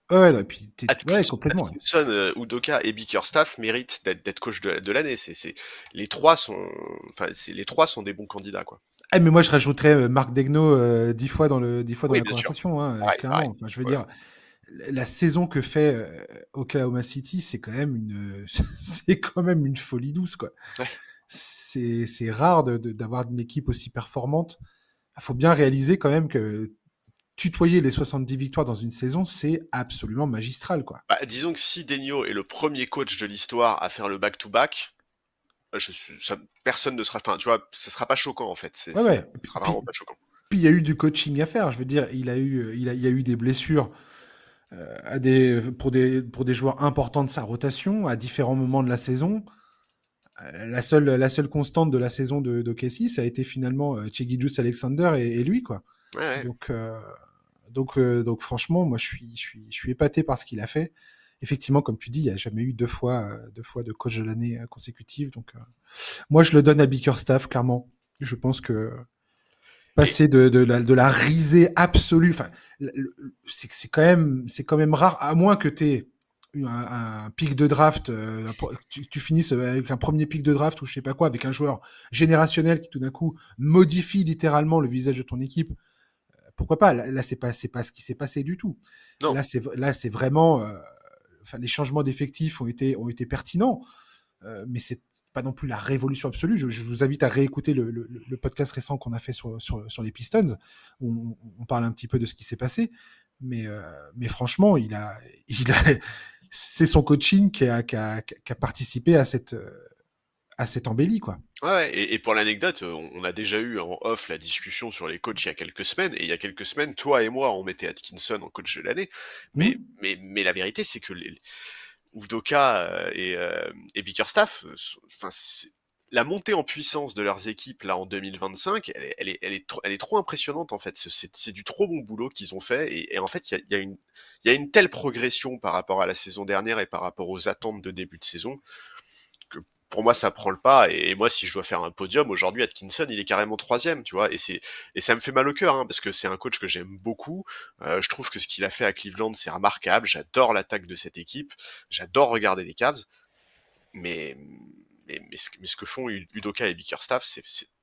Ouais, non, et puis, ouais, complètement. Ouais.
Atkinson, Udoka et Bickerstaff méritent d'être coach de l'année. Les trois sont des bons candidats, quoi.
Ah, mais moi, je rajouterais Marc Degnaud 10 fois dans
Oui,
la
bien sûr.
conversation, hein,
Pareil.
clairement. Enfin, je veux
Ouais.
dire, la saison que fait Oklahoma City, c'est quand même c'est quand même une folie douce, quoi.
Ouais.
C'est rare d'avoir une équipe aussi performante. Il faut bien réaliser quand même que tutoyer les 70 victoires dans une saison, c'est absolument magistral, quoi.
Bah, disons que si Daigneault est le premier coach de l'histoire à faire le back-to-back, personne ne sera, enfin, tu vois, ça sera pas choquant en fait.
Ouais.
Ça sera vraiment pas choquant.
Puis il y a eu du coaching à faire. Je veux dire, il y a eu des blessures pour des joueurs importants de sa rotation à différents moments de la saison. La seule constante de la saison d'OKC, ça a été finalement Shai Gilgeous-Alexander et lui, quoi.
Ouais.
Donc franchement, moi je suis épaté par ce qu'il a fait. Effectivement, comme tu dis, il n'y a jamais eu deux fois de coach de l'année consécutive. Donc moi je le donne à Bickerstaff, clairement. Je pense que passer de la risée absolue, enfin, c'est quand même rare, à moins que tu aies un pic de draft, tu finisses avec un premier pic de draft ou je sais pas quoi, avec un joueur générationnel qui tout d'un coup modifie littéralement le visage de ton équipe. Pourquoi pas? Là, c'est pas ce qui s'est passé du tout.
Non.
Là, c'est vraiment, les changements d'effectifs ont été pertinents. Mais c'est pas non plus la révolution absolue. Je vous invite à réécouter le podcast récent qu'on a fait sur les Pistons, où on parle un petit peu de ce qui s'est passé. Mais franchement, c'est son coaching qui a participé à cette embellie, quoi.
Ouais, et pour l'anecdote, on a déjà eu en off la discussion sur les coachs il y a quelques semaines, et il y a quelques semaines, toi et moi, on mettait Atkinson en coach de l'année. Mais la vérité, c'est que Udoka et Bickerstaff, enfin, la montée en puissance de leurs équipes là en 2025, elle est trop impressionnante en fait. C'est du trop bon boulot qu'ils ont fait et en fait il y a une telle progression par rapport à la saison dernière et par rapport aux attentes de début de saison que pour moi ça prend le pas. Et moi si je dois faire un podium aujourd'hui, Atkinson il est carrément troisième, tu vois. Et ça me fait mal au cœur parce que c'est un coach que j'aime beaucoup. Je trouve que ce qu'il a fait à Cleveland c'est remarquable. J'adore l'attaque de cette équipe. J'adore regarder les Cavs. Mais ce que font Udoka et Bickerstaff,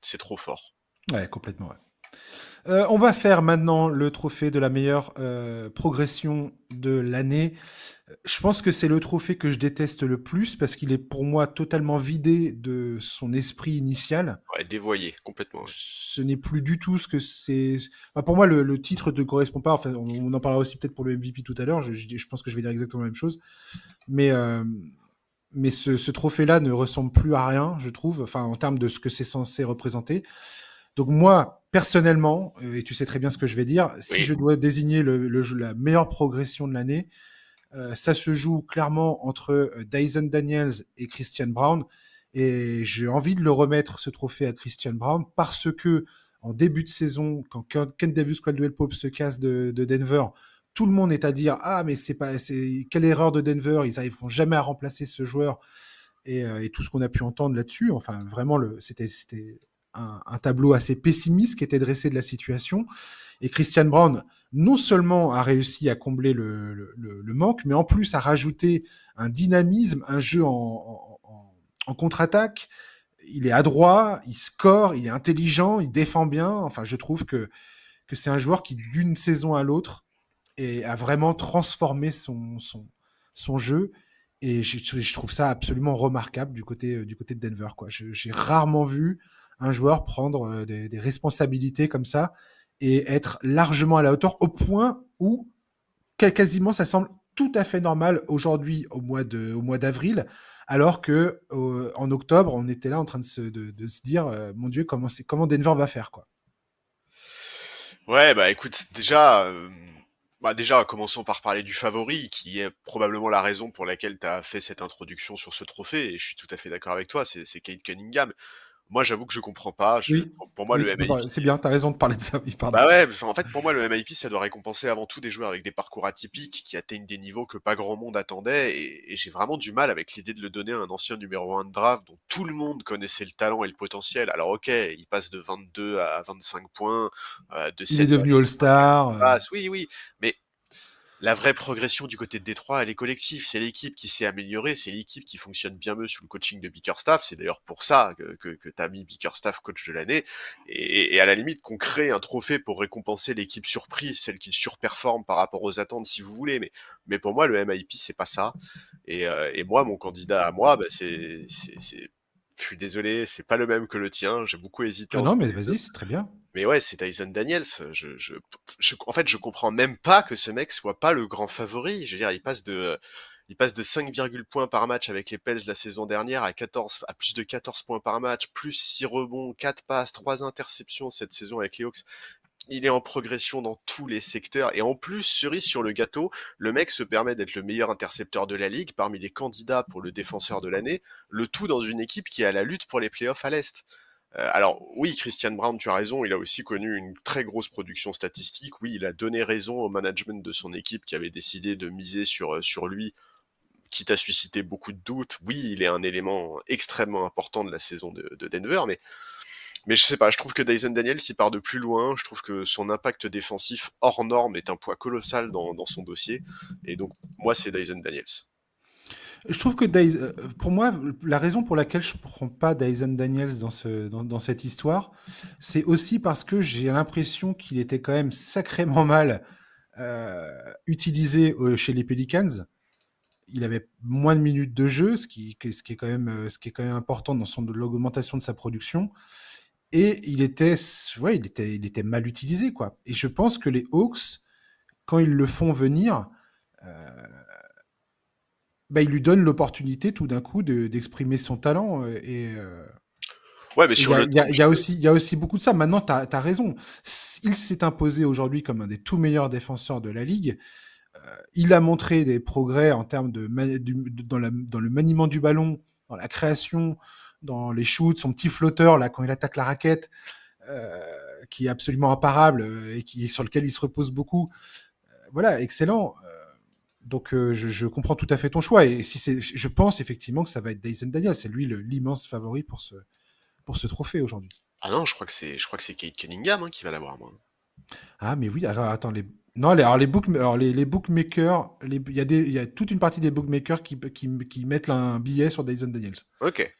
c'est trop fort.
Ouais, complètement. Ouais. On va faire maintenant le trophée de la meilleure progression de l'année. Je pense que c'est le trophée que je déteste le plus parce qu'il est pour moi totalement vidé de son esprit initial.
Ouais, dévoyé, complètement. Ouais.
Ce n'est plus du tout ce que c'est. Enfin, pour moi, le titre ne correspond pas. Enfin, on en parlera aussi peut-être pour le MVP tout à l'heure. Je pense que je vais dire exactement la même chose. Mais ce trophée-là ne ressemble plus à rien, je trouve, enfin, en termes de ce que c'est censé représenter. Donc moi, personnellement, et tu sais très bien ce que je vais dire, si je dois désigner la meilleure progression de l'année, ça se joue clairement entre Dyson Daniels et Christian Braun. Et j'ai envie de le remettre, ce trophée, à Christian Braun, parce que en début de saison, quand Kentavious Caldwell-Pope se casse de Denver, tout le monde est à dire « Ah, mais quelle erreur de Denver, ils n'arriveront jamais à remplacer ce joueur. » Et tout ce qu'on a pu entendre là-dessus, enfin, vraiment, c'était un tableau assez pessimiste qui était dressé de la situation. Et Christian Braun, non seulement a réussi à combler le manque, mais en plus a rajouté un dynamisme, un jeu en contre-attaque. Il est adroit, il score, il est intelligent, il défend bien. Enfin, je trouve que c'est un joueur qui, d'une saison à l'autre, a vraiment transformé son jeu. Et je trouve ça absolument remarquable du côté de Denver, quoi. J'ai rarement vu un joueur prendre des responsabilités comme ça et être largement à la hauteur au point où quasiment ça semble tout à fait normal aujourd'hui au mois d'avril, alors que en octobre on était là en train de se dire mon Dieu, comment Denver va faire, quoi.
Ouais, bah écoute, déjà, commençons par parler du favori, qui est probablement la raison pour laquelle tu as fait cette introduction sur ce trophée, et je suis tout à fait d'accord avec toi, c'est Cade Cunningham. Moi, j'avoue que je comprends pas.
Oui,
pour moi, le MIP.
c'est bien, t'as raison de parler de ça. Oui, pardon.
Bah ouais, en fait, pour moi, le MIP, ça doit récompenser avant tout des joueurs avec des parcours atypiques qui atteignent des niveaux que pas grand monde attendait, et j'ai vraiment du mal avec l'idée de le donner à un ancien numéro 1 de draft dont tout le monde connaissait le talent et le potentiel. Alors ok, il passe de 22 à 25 points, de 7
il est devenu All-Star.
oui, mais la vraie progression du côté de Détroit, elle est collective. C'est l'équipe qui s'est améliorée, c'est l'équipe qui fonctionne bien mieux sous le coaching de Bickerstaff. C'est d'ailleurs pour ça que t'as mis Bickerstaff coach de l'année. Et à la limite, qu'on crée un trophée pour récompenser l'équipe surprise, celle qui surperforme par rapport aux attentes, si vous voulez. Mais pour moi, le MIP, c'est pas ça. Et moi, mon candidat à moi, bah, je suis désolé, c'est pas le même que le tien. J'ai beaucoup hésité.
Non, mais vas-y, c'est très bien.
Mais ouais, c'est Dyson Daniels. En fait, je comprends même pas que ce mec soit pas le grand favori. Je veux dire, il passe de 5, points par match avec les Pels la saison dernière à plus de 14 points par match, plus 6 rebonds, 4 passes, 3 interceptions cette saison avec les Hawks. Il est en progression dans tous les secteurs. Et en plus, cerise sur le gâteau, le mec se permet d'être le meilleur intercepteur de la ligue, parmi les candidats pour le défenseur de l'année, le tout dans une équipe qui est à la lutte pour les playoffs à l'Est. Alors oui, Christian Braun, tu as raison, il a aussi connu une très grosse production statistique. Oui, il a donné raison au management de son équipe qui avait décidé de miser sur lui, quitte à susciter beaucoup de doutes. Oui, il est un élément extrêmement important de la saison de Denver, mais je sais pas, je trouve que Dyson Daniels, il part de plus loin. Je trouve que son impact défensif hors norme est un poids colossal dans son dossier. Et donc, moi, c'est Dyson Daniels.
Je trouve que pour moi, la raison pour laquelle je ne prends pas Dyson Daniels dans cette histoire, c'est aussi parce que j'ai l'impression qu'il était quand même sacrément mal utilisé chez les Pelicans. Il avait moins de minutes de jeu, ce qui est quand même important dans l'augmentation de sa production. Et il était mal utilisé, quoi. Et je pense que les Hawks, quand ils le font venir, ils lui donnent l'opportunité tout d'un coup d'exprimer son talent.
Ouais, mais
il y a aussi beaucoup de ça. Maintenant, tu as raison. Il s'est imposé aujourd'hui comme un des tout meilleurs défenseurs de la ligue. Il a montré des progrès en termes dans le maniement du ballon, dans la création, dans les shoots, son petit flotteur là quand il attaque la raquette, qui est absolument imparable et sur lequel il se repose beaucoup. Voilà, excellent. Donc je comprends tout à fait ton choix et je pense effectivement que ça va être Dyson Daniels, c'est lui l'immense favori pour ce trophée aujourd'hui.
Ah non, je crois que c'est Kate Cunningham qui va l'avoir, moi.
Ah mais oui, alors attends, les bookmakers, il y a toute une partie des bookmakers qui mettent un billet sur Dyson Daniels.
Ok.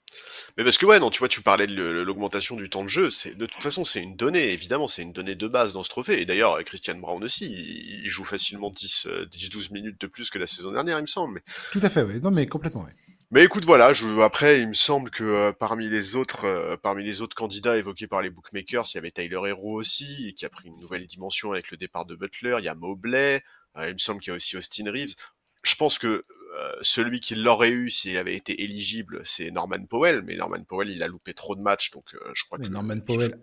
Mais parce que ouais, non, tu vois, tu parlais de l'augmentation du temps de jeu, de toute façon, c'est une donnée, évidemment, c'est une donnée de base dans ce trophée. Et d'ailleurs, Christian Brown aussi, il joue facilement 10-12 minutes de plus que la saison dernière, il me semble.
Tout à fait, oui. Non, mais complètement, oui.
Mais écoute, voilà, après, il me semble que parmi les autres candidats évoqués par les bookmakers, il y avait Tyler Hero aussi, qui a pris une nouvelle dimension avec le départ de Butler, il y a Mobley, il me semble qu'il y a aussi Austin Reeves. Je pense que celui qui l'aurait eu s'il avait été éligible, c'est Norman Powell, mais Norman Powell, il a loupé trop de matchs, donc je crois que
Norman Powell,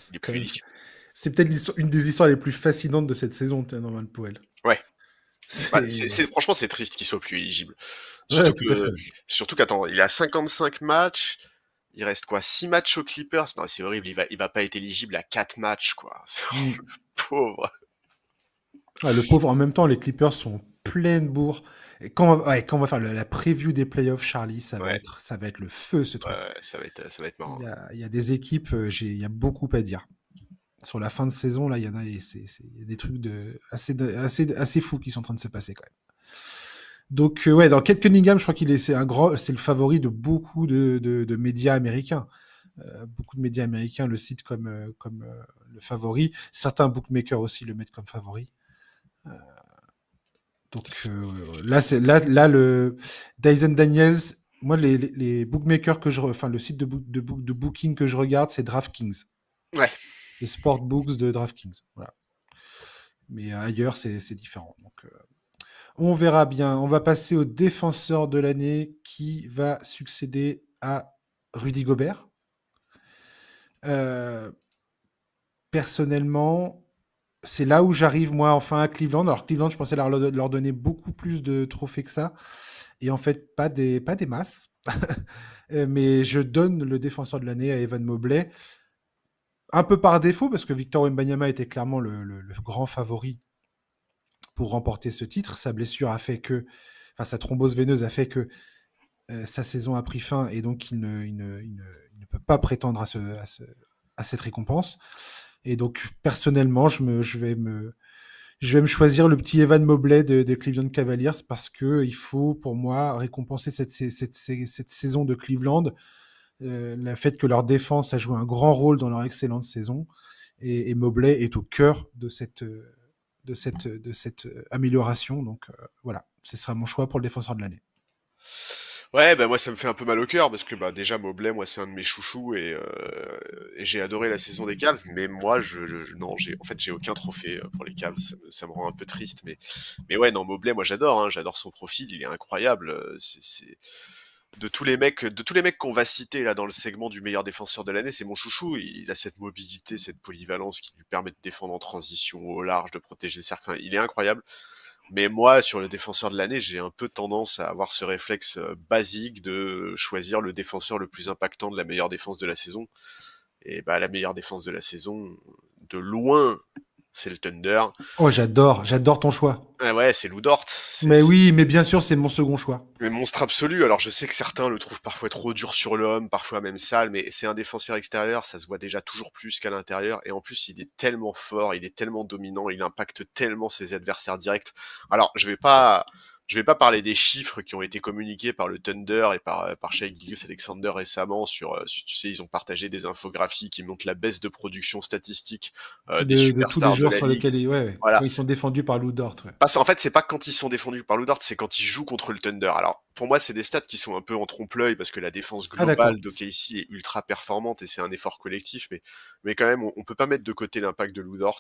il est plus éligible.
C'est peut-être une des histoires les plus fascinantes de cette saison, Norman Powell.
Ouais. Franchement, c'est triste qu'il soit plus éligible. Surtout qu'attends, il a 55 matchs, il reste quoi, 6 matchs aux Clippers? Non, c'est horrible, il va pas être éligible à 4 matchs, quoi. C'est pauvre.
Le pauvre, en même temps, les Clippers sont pleines bourre. Et quand on va faire la preview des playoffs, Charlie, ça va être le feu, ce truc.
Ouais, ça va être marrant.
Il y a des équipes, il y a beaucoup à dire. Sur la fin de saison, là, il y en a, il y a des trucs assez fous qui sont en train de se passer, quand même. Donc, dans Kate Cunningham, je crois c'est le favori de beaucoup de médias américains. Beaucoup de médias américains le citent comme le favori. Certains bookmakers aussi le mettent comme favori. Donc là, le Dyson Daniels, moi les bookmakers le site de booking que je regarde, c'est DraftKings.
Ouais.
Les sportbooks de DraftKings, voilà. Mais ailleurs c'est différent. Donc on verra bien. On va passer au défenseur de l'année qui va succéder à Rudy Gobert. Personnellement, c'est là où j'arrive, moi, enfin, à Cleveland. Alors, Cleveland, je pensais leur donner beaucoup plus de trophées que ça. Et en fait, pas des masses. Mais je donne le défenseur de l'année à Evan Mobley. Un peu par défaut, parce que Victor Wembanyama était clairement le grand favori pour remporter ce titre. Sa blessure a fait que... Enfin, sa thrombose veineuse a fait que sa saison a pris fin et donc il ne peut pas prétendre à cette récompense. Et donc, personnellement, je vais me choisir le petit Evan Mobley de Cleveland Cavaliers parce que il faut, pour moi, récompenser cette saison de Cleveland, le fait que leur défense a joué un grand rôle dans leur excellente saison et Mobley est au cœur de cette amélioration. Donc, voilà, ce sera mon choix pour le défenseur de l'année.
Ouais, moi ça me fait un peu mal au cœur parce que déjà Mobley, moi c'est un de mes chouchous et j'ai adoré la saison des Cavs, mais moi j'ai aucun trophée pour les Cavs, ça me rend un peu triste, mais ouais, non, Mobley, moi j'adore son profil, il est incroyable, c'est de tous les mecs qu'on va citer là dans le segment du meilleur défenseur de l'année, c'est mon chouchou. Il a cette mobilité, cette polyvalence qui lui permet de défendre en transition au large, de protéger le cercle. Enfin, il est incroyable. Mais moi, sur le défenseur de l'année, j'ai un peu tendance à avoir ce réflexe basique de choisir le défenseur le plus impactant de la meilleure défense de la saison. Et la meilleure défense de la saison, de loin, c'est le Thunder.
Oh, j'adore ton choix.
Ah ouais, c'est Lou Dort.
Oui, mais bien sûr, c'est mon second choix.
Mais monstre absolu. Alors je sais que certains le trouvent parfois trop dur sur l'homme, parfois même sale, mais c'est un défenseur extérieur, ça se voit déjà toujours plus qu'à l'intérieur. Et en plus, il est tellement fort, il est tellement dominant, il impacte tellement ses adversaires directs. Alors je vais pas parler des chiffres qui ont été communiqués par le Thunder et par Shai Gilgeous-Alexander récemment sur, tu sais, ils ont partagé des infographies qui montrent la baisse de production statistique des superstars
tous les joueurs
de la
sur
ligue.
lesquels
Voilà.
Quand ils sont défendus par Lou Dort. Ouais.
Parce qu'en fait, c'est pas quand ils sont défendus par Lou Dort, c'est quand ils jouent contre le Thunder. Alors, pour moi, c'est des stats qui sont un peu en trompe-l'œil parce que la défense globale d'OKC est ultra performante et c'est un effort collectif, mais quand même, on peut pas mettre de côté l'impact de Lou Dort.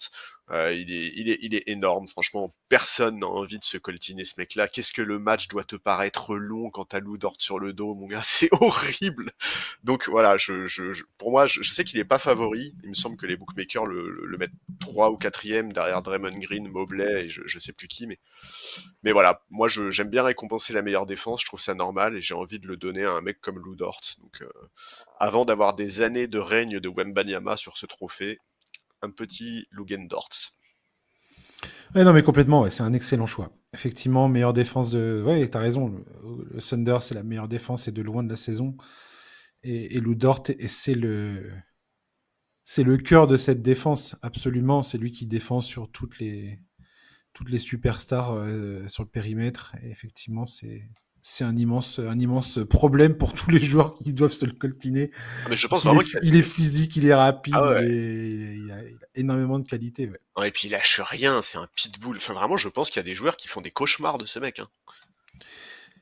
Il est énorme. Franchement, personne n'a envie de se coltiner ce mec-là. Qu'est-ce que le match doit te paraître long quand t'as Lou Dort sur le dos, mon gars? C'est horrible. Donc voilà, pour moi, je sais qu'il est pas favori. Il me semble que les bookmakers le mettent 3 ou 4e derrière Draymond Green, Mobley et je sais plus qui, mais voilà. Moi, j'aime bien récompenser la meilleure défense. je trouve ça normal et j'ai envie de le donner à un mec comme Lou Dort. Donc, avant d'avoir des années de règne de Wembanyama sur ce trophée, un petit Lugen Dort.
Ouais, non, mais complètement, ouais, c'est un excellent choix. Effectivement, meilleure défense de. Ouais, t'as raison. Le Thunder, c'est la meilleure défense et de loin de la saison. Et Lou Dort, et c'est le cœur de cette défense, absolument. C'est lui qui défend sur toutes les superstars sur le périmètre. Et effectivement, c'est un immense problème pour tous les joueurs qui doivent se le coltiner.
Mais je
Parce
pense
qu'il
vraiment
est, il est physique, il est rapide,
Ah ouais.
il a énormément de qualité. Ouais.
Ouais, et puis il lâche rien, c'est un pitbull. Enfin, vraiment, je pense qu'il y a des joueurs qui font des cauchemars de ce mec. Hein.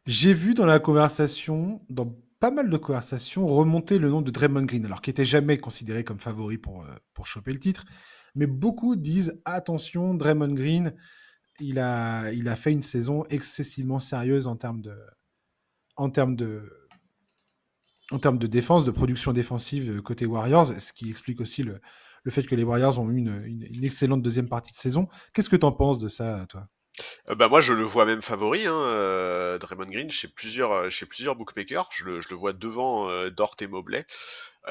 J'ai vu dans la conversation, dans pas mal de conversations, remonter le nom de Draymond Green, alors qui était jamais considéré comme favori pour choper le titre. Mais beaucoup disent attention, Draymond Green, il a fait une saison excessivement sérieuse en termes de, en termes de défense, de production défensive côté Warriors, ce qui explique aussi le fait que les Warriors ont eu une excellente deuxième partie de saison. Qu'est-ce que tu en penses de ça, toi?
Bah moi je le vois même favori, hein, Draymond Green chez plusieurs bookmakers, je le vois devant Dort et Mobley.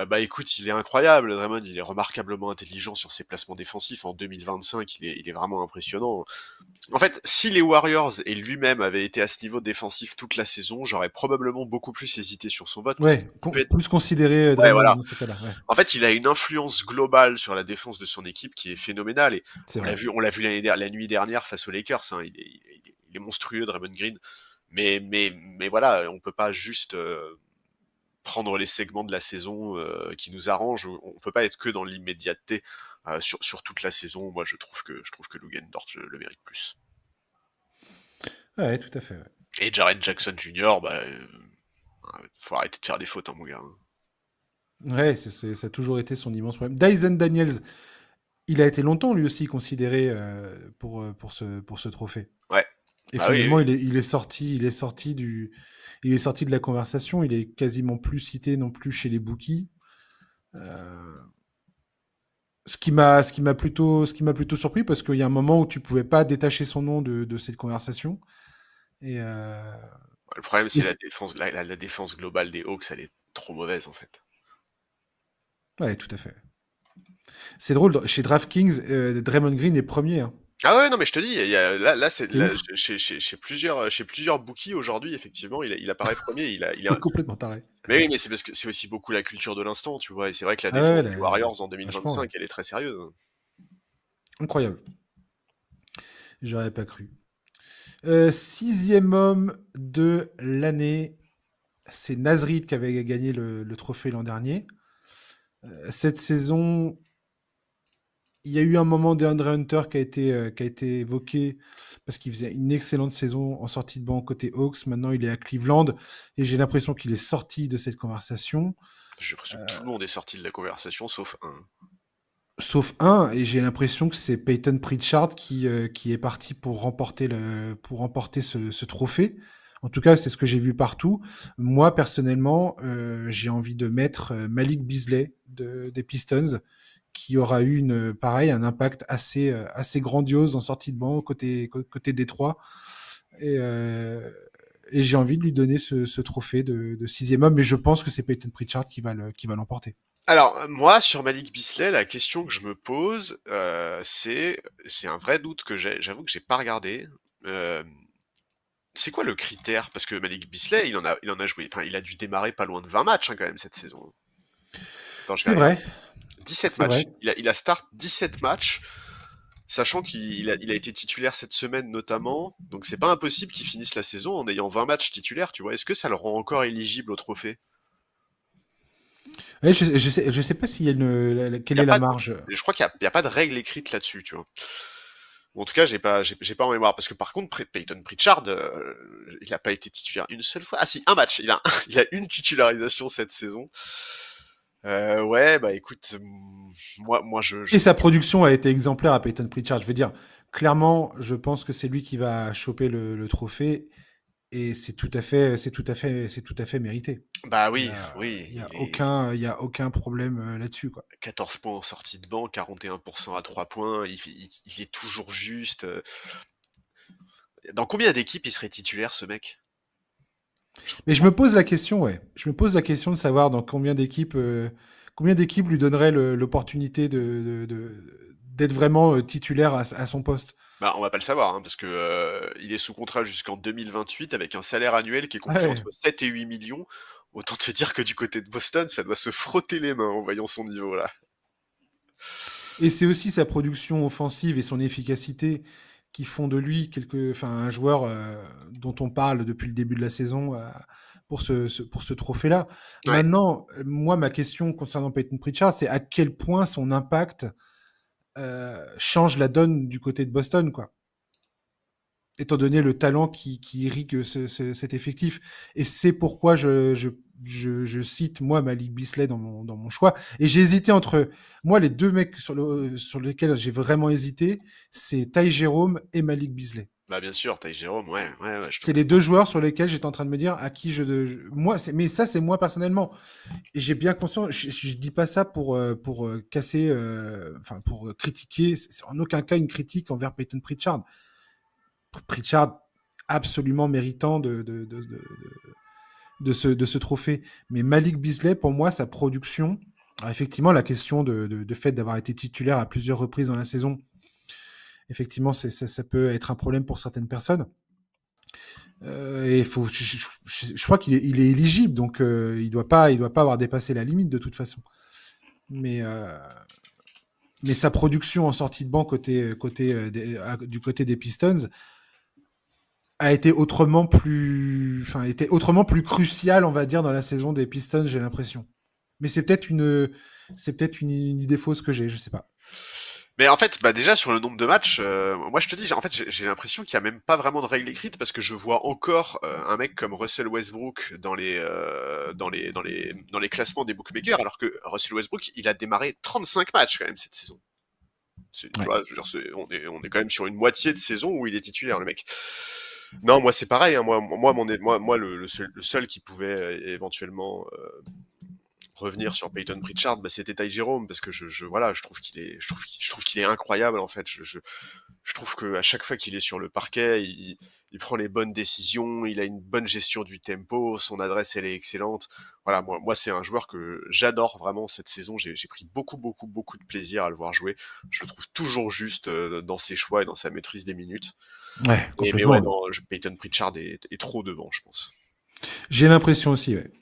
Bah écoute, il est incroyable, Draymond, il est remarquablement intelligent sur ses placements défensifs. En 2025, il est vraiment impressionnant. En fait, si les Warriors et lui-même avaient été à ce niveau défensif toute la saison, j'aurais probablement beaucoup plus hésité sur son vote parce qu'il
Ouais,
peut être...
plus considéré
Ouais,
Draymond
voilà.
dans ces cas-là. Ouais,
En fait, il a une influence globale sur la défense de son équipe qui est phénoménale et
c'est vrai.
on l'a vu la nuit dernière face aux Lakers. Hein, il est monstrueux, Draymond Green. Mais voilà, on peut pas juste prendre les segments de la saison qui nous arrangent. On peut pas être que dans l'immédiateté sur toute la saison. Moi, je trouve que Lugen Dort le mérite plus.
Ouais, tout à fait. Ouais.
Et Jaren Jackson Jr., bah, faut arrêter de faire des fautes, hein, mon gars.
Ouais, ça a toujours été son immense problème. Dyson Daniels, il a été longtemps lui aussi considéré pour ce trophée.
Ouais.
Et
Bah oui,
finalement,
oui.
il est sorti de la conversation. Il est quasiment plus cité non plus chez les bookies. Euh, ce qui m'a plutôt surpris parce qu'il y a un moment où tu pouvais pas détacher son nom de cette conversation. Et,
Le problème,
et
c'est la défense, la défense globale des Hawks, elle est trop mauvaise, en fait.
ouais, tout à fait. C'est drôle, chez DraftKings, Draymond Green est premier. Hein.
Ah ouais, non, mais je te dis, là, c'est,
C'est ouf.
chez plusieurs bookies aujourd'hui, effectivement, il apparaît premier, il a...
C'est complètement taré.
Mais oui, mais c'est parce que c'est aussi beaucoup la culture de l'instant, tu vois, et c'est vrai que la
Ah ouais,
défense des Warriors en
vachement, ouais.
2025, elle est très sérieuse.
Incroyable. J'aurais pas cru. Sixième homme de l'année, c'est Nasrid qui avait gagné le trophée l'an dernier. Cette saison, il y a eu un moment d'Andre Hunter qui a été évoqué parce qu'il faisait une excellente saison en sortie de banc côté Hawks. Maintenant, il est à Cleveland et j'ai l'impression qu'il est sorti de cette conversation.
J'ai l'impression que tout le monde est sorti de la conversation, sauf un.
Sauf un, et j'ai l'impression que c'est Peyton Pritchard qui est parti pour remporter ce trophée. En tout cas, c'est ce que j'ai vu partout. Moi, personnellement, j'ai envie de mettre Malik Beasley des Pistons, qui aura eu un impact assez grandiose en sortie de banc côté Détroit. Et j'ai envie de lui donner ce trophée de sixième homme, mais je pense que c'est Peyton Pritchard qui va l'emporter.
Alors, moi, sur Malik Beasley, la question que je me pose, c'est un vrai doute que j'ai. J'avoue que j'ai pas regardé. Euh, c'est quoi le critère? Parce que Malik Beasley, il en a joué. Enfin, il a dû démarrer pas loin de 20 matchs, hein, quand même, cette saison. Attends, je vais
C'est
regarder.
vrai,
17
c'est
matchs.
vrai.
Il a start 17 matchs, sachant il a été titulaire cette semaine notamment. Donc, c'est pas impossible qu'il finisse la saison en ayant 20 matchs titulaires, tu vois. Est-ce que ça le rend encore éligible au trophée?
Ouais, je sais pas s'il y a
Il
quelle
y a
est la
pas de-
marge.
Je crois qu'il y a pas de règle écrite là-dessus, tu vois. Ou en tout cas, j'ai pas en mémoire. Parce que par contre, Peyton Pritchard, il a pas été titulaire une seule fois. Ah si, un match. Il a une titularisation cette saison. Ouais, bah écoute,
Et sa production a été exemplaire à Peyton Pritchard. Je veux dire, clairement, je pense que c'est lui qui va choper le trophée et c'est tout à fait mérité.
bah
Il y
oui,
a,
oui,
il y a aucun problème là-dessus, quoi.
14 points en sortie de banc, 41% à 3 points, il est toujours juste. Dans combien d'équipes il serait titulaire, ce mec?
Mais je me pose la question, Je me pose la question de savoir dans combien d'équipes lui donneraient l'opportunité d'être vraiment titulaire à son poste.
Bah, on va pas le savoir, hein, parce que il est sous contrat jusqu'en 2028 avec un salaire annuel qui est compris
Ouais.
entre 7 et 8 millions. Autant te dire que du côté de Boston, ça doit se frotter les mains en voyant son niveau là.
Et c'est aussi sa production offensive et son efficacité qui font de lui un joueur dont on parle depuis le début de la saison pour ce trophée-là.
Ouais.
Maintenant, moi, ma question concernant Peyton Pritchard, c'est à quel point son impact change la donne du côté de Boston, quoi. Étant donné le talent qui irrigue cet effectif. Et c'est pourquoi je cite, moi, Malik Beasley dans mon choix. Et j'ai hésité entre... Moi, les deux mecs sur lesquels j'ai vraiment hésité, c'est Ty Jerome et Malik Beasley.
Bah bien sûr, Ty Jerome, ouais.
C'est les deux joueurs sur lesquels j'étais en train de me dire à qui mais ça, c'est moi personnellement. Et j'ai bien conscience, je dis pas ça pour casser, pour critiquer. C'est en aucun cas une critique envers Peyton Pritchard. Pritchard absolument méritant de ce trophée. Mais Malik Beasley, pour moi, sa production, alors effectivement, la question de fait d'avoir été titulaire à plusieurs reprises dans la saison, effectivement, ça peut être un problème pour certaines personnes. Et je crois qu'il est éligible, donc il doit pas avoir dépassé la limite de toute façon. Mais sa production en sortie de banc du côté des Pistons a été autrement plus crucial, on va dire, dans la saison des Pistons, j'ai l'impression. Mais c'est peut-être une idée fausse que j'ai, je sais pas.
Mais en fait, bah déjà sur le nombre de matchs, moi je te dis, en fait j'ai l'impression qu'il y a même pas vraiment de règle écrite parce que je vois encore un mec comme Russell Westbrook dans les classements des bookmakers, alors que Russell Westbrook il a démarré 35 matchs quand même cette saison. Tu vois, je veux dire, on est quand même sur une moitié de saison où il est titulaire le mec. Non, moi c'est pareil. Hein, moi le seul qui pouvait éventuellement revenir sur Peyton Pritchard, bah, c'était Ty Jerome parce que je trouve qu'il est incroyable en fait. Je trouve que à chaque fois qu'il est sur le parquet, il prend les bonnes décisions, il a une bonne gestion du tempo, son adresse elle est excellente. Voilà, moi c'est un joueur que j'adore vraiment cette saison. J'ai pris beaucoup de plaisir à le voir jouer. Je le trouve toujours juste dans ses choix et dans sa maîtrise des minutes.
Ouais,
Mais ouais, non, Peyton Pritchard est trop devant, je pense.
J'ai l'impression aussi, ouais.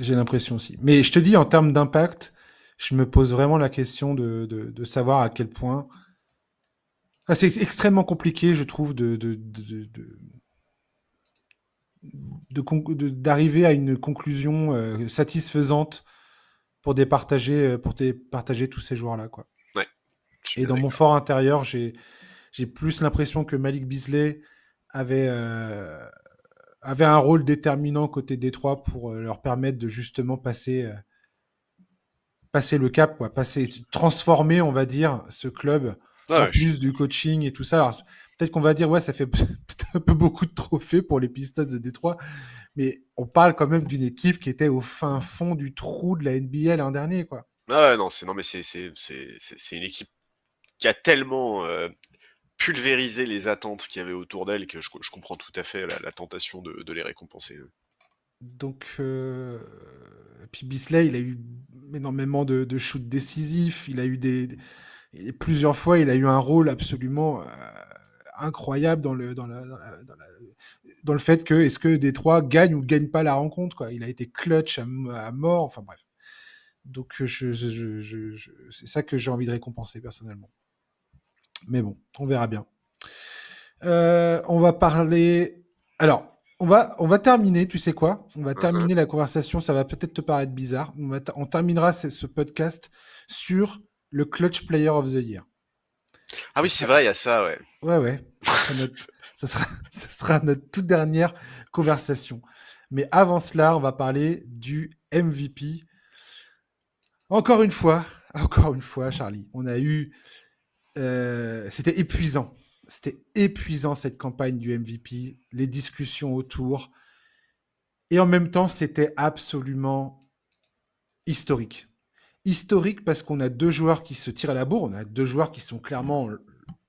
J'ai l'impression aussi. Mais je te dis, en termes d'impact, je me pose vraiment la question de savoir à quel point. Ah, c'est extrêmement compliqué, je trouve, d'arriver à une conclusion satisfaisante pour départager tous ces joueurs-là, quoi.
Ouais.
Et dans mon fort intérieur, j'ai plus l'impression que Malik Beasley avait un rôle déterminant côté Détroit pour leur permettre de justement passer le cap, quoi, transformer, on va dire, ce club en plus du coaching et tout ça. Alors, peut-être qu'on va dire, ouais, ça fait un peu beaucoup de trophées pour les Pistons de Détroit, mais on parle quand même d'une équipe qui était au fin fond du trou de la NBA l'an dernier, quoi.
Ah non, mais c'est une équipe qui a tellement pulvérisé les attentes qu'il y avait autour d'elle que je comprends tout à fait la tentation de les récompenser.
Donc, puis Beasley, il a eu énormément de shoots décisifs. Il a eu plusieurs fois, il a eu un rôle absolument incroyable dans le fait que est-ce que Détroit gagne ou gagne pas la rencontre, quoi. Il a été clutch à mort. Enfin bref. Donc c'est ça que j'ai envie de récompenser personnellement. Mais bon, on verra bien. On va parler. Alors. On va terminer, tu sais quoi? On va terminer la conversation, ça va peut-être te paraître bizarre. On terminera ce podcast sur le Clutch Player of the Year.
Ah oui, c'est vrai, il y a ça, ouais.
Ouais. Ça sera notre toute dernière conversation. Mais avant cela, on va parler du MVP. Encore une fois, Charlie, on a eu... C'était épuisant. C'était épuisant cette campagne du MVP, les discussions autour. Et en même temps, c'était absolument historique. Historique parce qu'on a deux joueurs qui se tirent à la bourre. On a deux joueurs qui sont clairement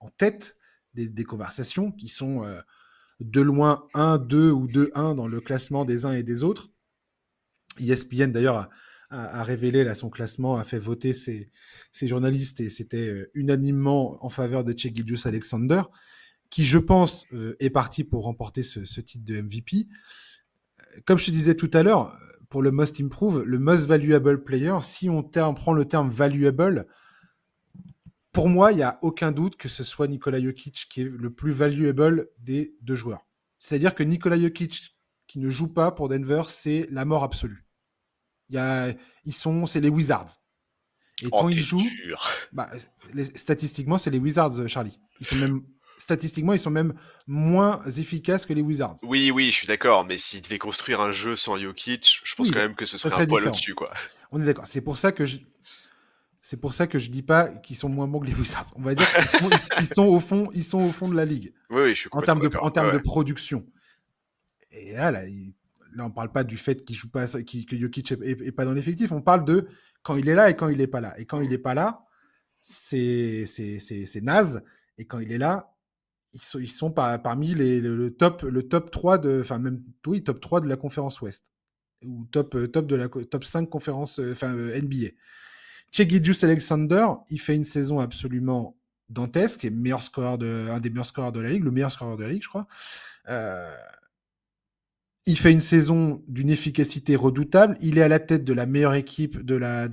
en tête des conversations, qui sont de loin 1-2 ou 2-1 dans le classement des uns et des autres. ESPN d'ailleurs a révélé là, son classement, a fait voter ses journalistes et c'était unanimement en faveur de Shai Gilgeous-Alexander, qui je pense est parti pour remporter ce titre de MVP. Comme je te disais tout à l'heure, pour le Most Improved, le Most Valuable Player, si on prend le terme valuable, pour moi, il n'y a aucun doute que ce soit Nikola Jokic qui est le plus valuable des deux joueurs. C'est-à-dire que Nikola Jokic, qui ne joue pas pour Denver, c'est la mort absolue. C'est les Wizards. Et quand ils jouent, statistiquement, c'est les Wizards, Charlie. Statistiquement, ils sont même moins efficaces que les Wizards.
Oui, je suis d'accord, mais s'ils devaient construire un jeu sans Jokic, je pense quand même que ce serait un poil au-dessus, quoi.
On est d'accord. C'est pour ça que je dis pas qu'ils sont moins bons que les Wizards. On va dire qu'ils sont au fond de la ligue.
Oui, je suis complètement d'accord.
En termes de production. Et là, on parle pas du fait qu'il joue pas, que Jokic est pas dans l'effectif. On parle de quand il est là et quand il est pas là. Et quand il est pas là, c'est naze. Et quand il est là, ils sont parmi le top 3 top 3 de la conférence Ouest. Ou top 5 conférence NBA. Shai Gilgeous-Alexander, il fait une saison absolument dantesque, et un des meilleurs scoreurs de la ligue, le meilleur scoreur de la ligue, je crois. Il fait une saison d'une efficacité redoutable. Il est à la tête de la meilleure équipe de la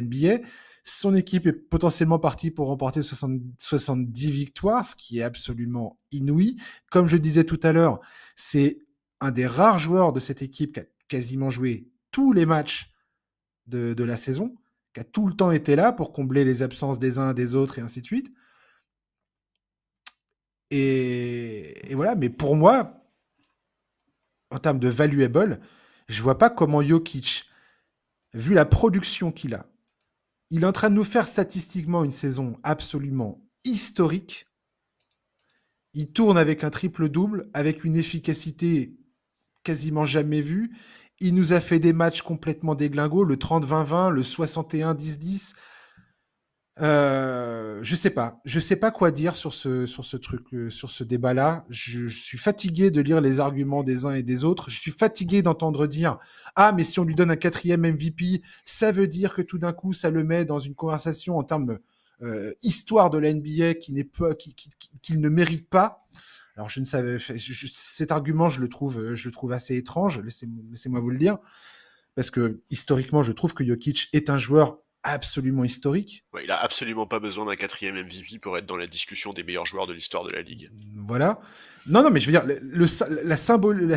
NBA. Son équipe est potentiellement partie pour remporter 70 victoires, ce qui est absolument inouï. Comme je disais tout à l'heure, c'est un des rares joueurs de cette équipe qui a quasiment joué tous les matchs de la saison, qui a tout le temps été là pour combler les absences des uns des autres et ainsi de suite. Et voilà, mais pour moi, en termes de valuable, je vois pas comment Jokic, vu la production qu'il a, il est en train de nous faire statistiquement une saison absolument historique. Il tourne avec un triple-double, avec une efficacité quasiment jamais vue. Il nous a fait des matchs complètement déglingos, le 30-20-20, le 61-10-10. Je sais pas quoi dire sur ce truc, sur ce débat-là. Je suis fatigué de lire les arguments des uns et des autres. Je suis fatigué d'entendre dire mais si on lui donne un 4e MVP, ça veut dire que tout d'un coup ça le met dans une conversation en termes histoire de la NBA qu'il ne mérite pas. Alors je ne savais, cet argument je le trouve assez étrange. Laissez-moi vous le dire, parce que historiquement je trouve que Jokic est un joueur absolument historique.
Ouais, il a absolument pas besoin d'un 4e MVP pour être dans la discussion des meilleurs joueurs de l'histoire de la ligue.
Voilà. Non, mais je veux dire, la symbolique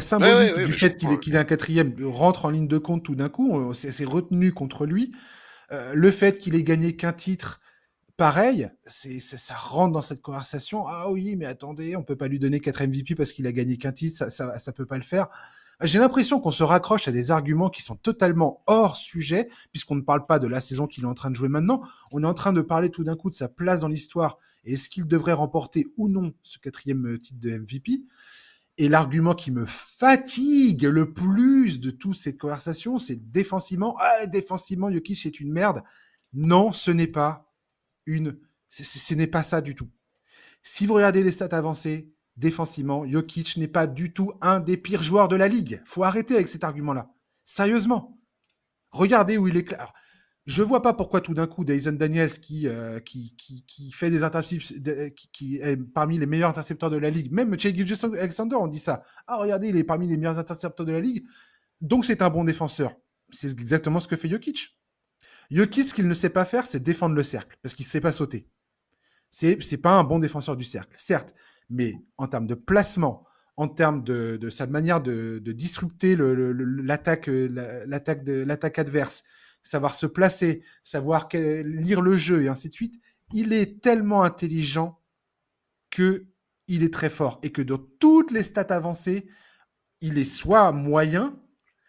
du fait qu'il ait un 4e rentre en ligne de compte tout d'un coup, c'est retenu contre lui. Le fait qu'il ait gagné qu'un titre, pareil, ça rentre dans cette conversation. Ah oui, mais attendez, on peut pas lui donner 4 MVP parce qu'il a gagné qu'un titre, ça peut pas le faire. J'ai l'impression qu'on se raccroche à des arguments qui sont totalement hors sujet, puisqu'on ne parle pas de la saison qu'il est en train de jouer maintenant. On est en train de parler tout d'un coup de sa place dans l'histoire et est-ce qu'il devrait remporter ou non ce 4e titre de MVP. Et l'argument qui me fatigue le plus de toute cette conversation, c'est défensivement. Défensivement, Jokic, c'est une merde. Non, ce n'est pas ce n'est pas ça du tout. Si vous regardez les stats avancées, défensivement, Jokic n'est pas du tout un des pires joueurs de la ligue. Faut arrêter avec cet argument-là. Sérieusement. Regardez où il est clair. Je vois pas pourquoi tout d'un coup, Dyson Daniels, qui fait des interceptions, qui est parmi les meilleurs intercepteurs de la ligue, même Shai Gilgeous-Alexander, on dit ça. Regardez, il est parmi les meilleurs intercepteurs de la ligue. Donc c'est un bon défenseur. C'est exactement ce que fait Jokic. Jokic, ce qu'il ne sait pas faire, c'est défendre le cercle, parce qu'il ne sait pas sauter. C'est pas un bon défenseur du cercle, certes, mais en termes de placement, en termes de sa manière de disrupter l'attaque adverse, savoir se placer, savoir lire le jeu et ainsi de suite, il est tellement intelligent qu'il est très fort et que dans toutes les stats avancées, il est soit moyen,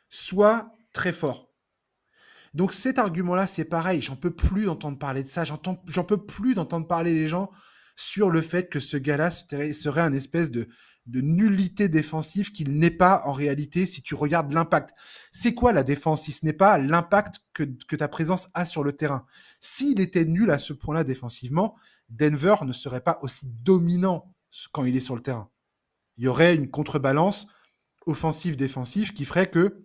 soit très fort. Donc cet argument-là, c'est pareil, j'en peux plus d'entendre parler de ça, j'en peux plus d'entendre parler les gens sur le fait que ce gars-là serait un espèce de nullité défensive qu'il n'est pas en réalité si tu regardes l'impact. C'est quoi la défense si ce n'est pas l'impact que ta présence a sur le terrain? S'il était nul à ce point-là défensivement, Denver ne serait pas aussi dominant quand il est sur le terrain. Il y aurait une contrebalance offensive-défensive qui ferait que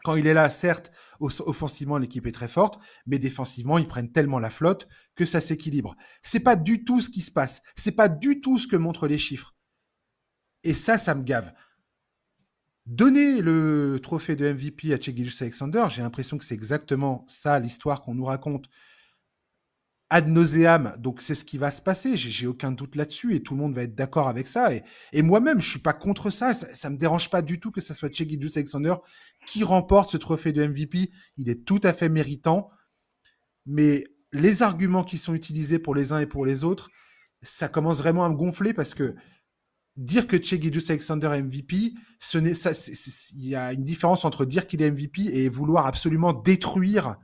quand il est là, certes, offensivement, l'équipe est très forte, mais défensivement, ils prennent tellement la flotte que ça s'équilibre. C'est pas du tout ce qui se passe. C'est pas du tout ce que montrent les chiffres. Et ça me gave. Donner le trophée de MVP à Shai Gilgeous-Alexander, j'ai l'impression que c'est exactement ça l'histoire qu'on nous raconte ad nauseam. Donc c'est ce qui va se passer. J'ai aucun doute là-dessus et tout le monde va être d'accord avec ça. Et moi-même, je suis pas contre ça. Ça me dérange pas du tout que ça soit Shai Gilgeous-Alexander qui remporte ce trophée de MVP. Il est tout à fait méritant. Mais les arguments qui sont utilisés pour les uns et pour les autres, ça commence vraiment à me gonfler parce que dire que Shai Gilgeous-Alexander est MVP, il y a une différence entre dire qu'il est MVP et vouloir absolument détruire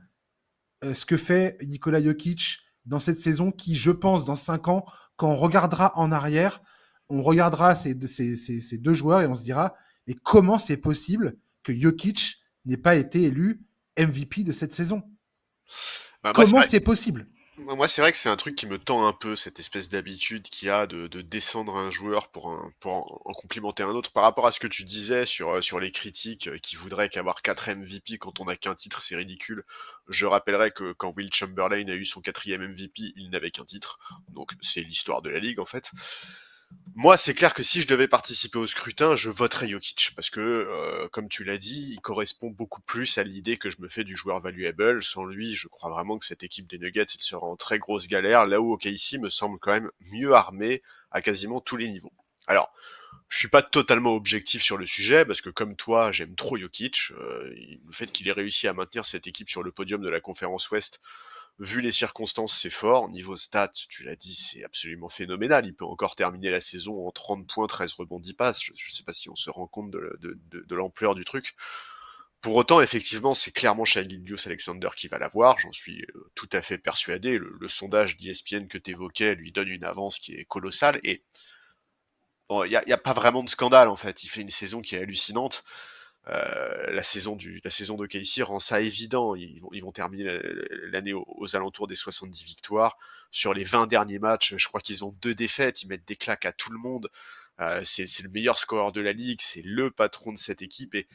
ce que fait Nikola Jokic dans cette saison qui, je pense, dans 5 ans, quand on regardera en arrière, on regardera ces deux joueurs et on se dira mais comment c'est possible que Jokic n'ait pas été élu MVP de cette saison? Comment c'est possible?
Moi, c'est vrai que c'est un truc qui me tend un peu, cette espèce d'habitude qu'il y a de descendre un joueur pour en complimenter un autre. Par rapport à ce que tu disais sur les critiques qui voudraient qu'avoir 4 MVP quand on n'a qu'un titre, c'est ridicule. Je rappellerai que quand Will Chamberlain a eu son 4e MVP, il n'avait qu'un titre. Donc, c'est l'histoire de la ligue, en fait. Moi, c'est clair que si je devais participer au scrutin, je voterais Jokic parce que, comme tu l'as dit, il correspond beaucoup plus à l'idée que je me fais du joueur valuable. Sans lui, je crois vraiment que cette équipe des Nuggets, elle sera en très grosse galère, là où OKC me semble quand même mieux armé à quasiment tous les niveaux. Alors, je suis pas totalement objectif sur le sujet parce que comme toi, j'aime trop Jokic. Le fait qu'il ait réussi à maintenir cette équipe sur le podium de la conférence Ouest, vu les circonstances, c'est fort. Niveau stats, tu l'as dit, c'est absolument phénoménal. Il peut encore terminer la saison en 30 points, 13 rebonds, 10 passes. Je sais pas si on se rend compte de l'ampleur du truc. Pour autant, effectivement, c'est clairement Shai Gilgeous-Alexander qui va l'avoir. J'en suis tout à fait persuadé. Le sondage d'ESPN que tu évoquais lui donne une avance qui est colossale. Et bon, y a pas vraiment de scandale, en fait. Il fait une saison qui est hallucinante. La saison de Casey rend ça évident. Ils vont terminer l'année aux alentours des 70 victoires. Sur les 20 derniers matchs, je crois qu'ils ont 2 défaites. Ils mettent des claques à tout le monde. C'est le meilleur scoreur de la ligue. C'est le patron de cette équipe. Et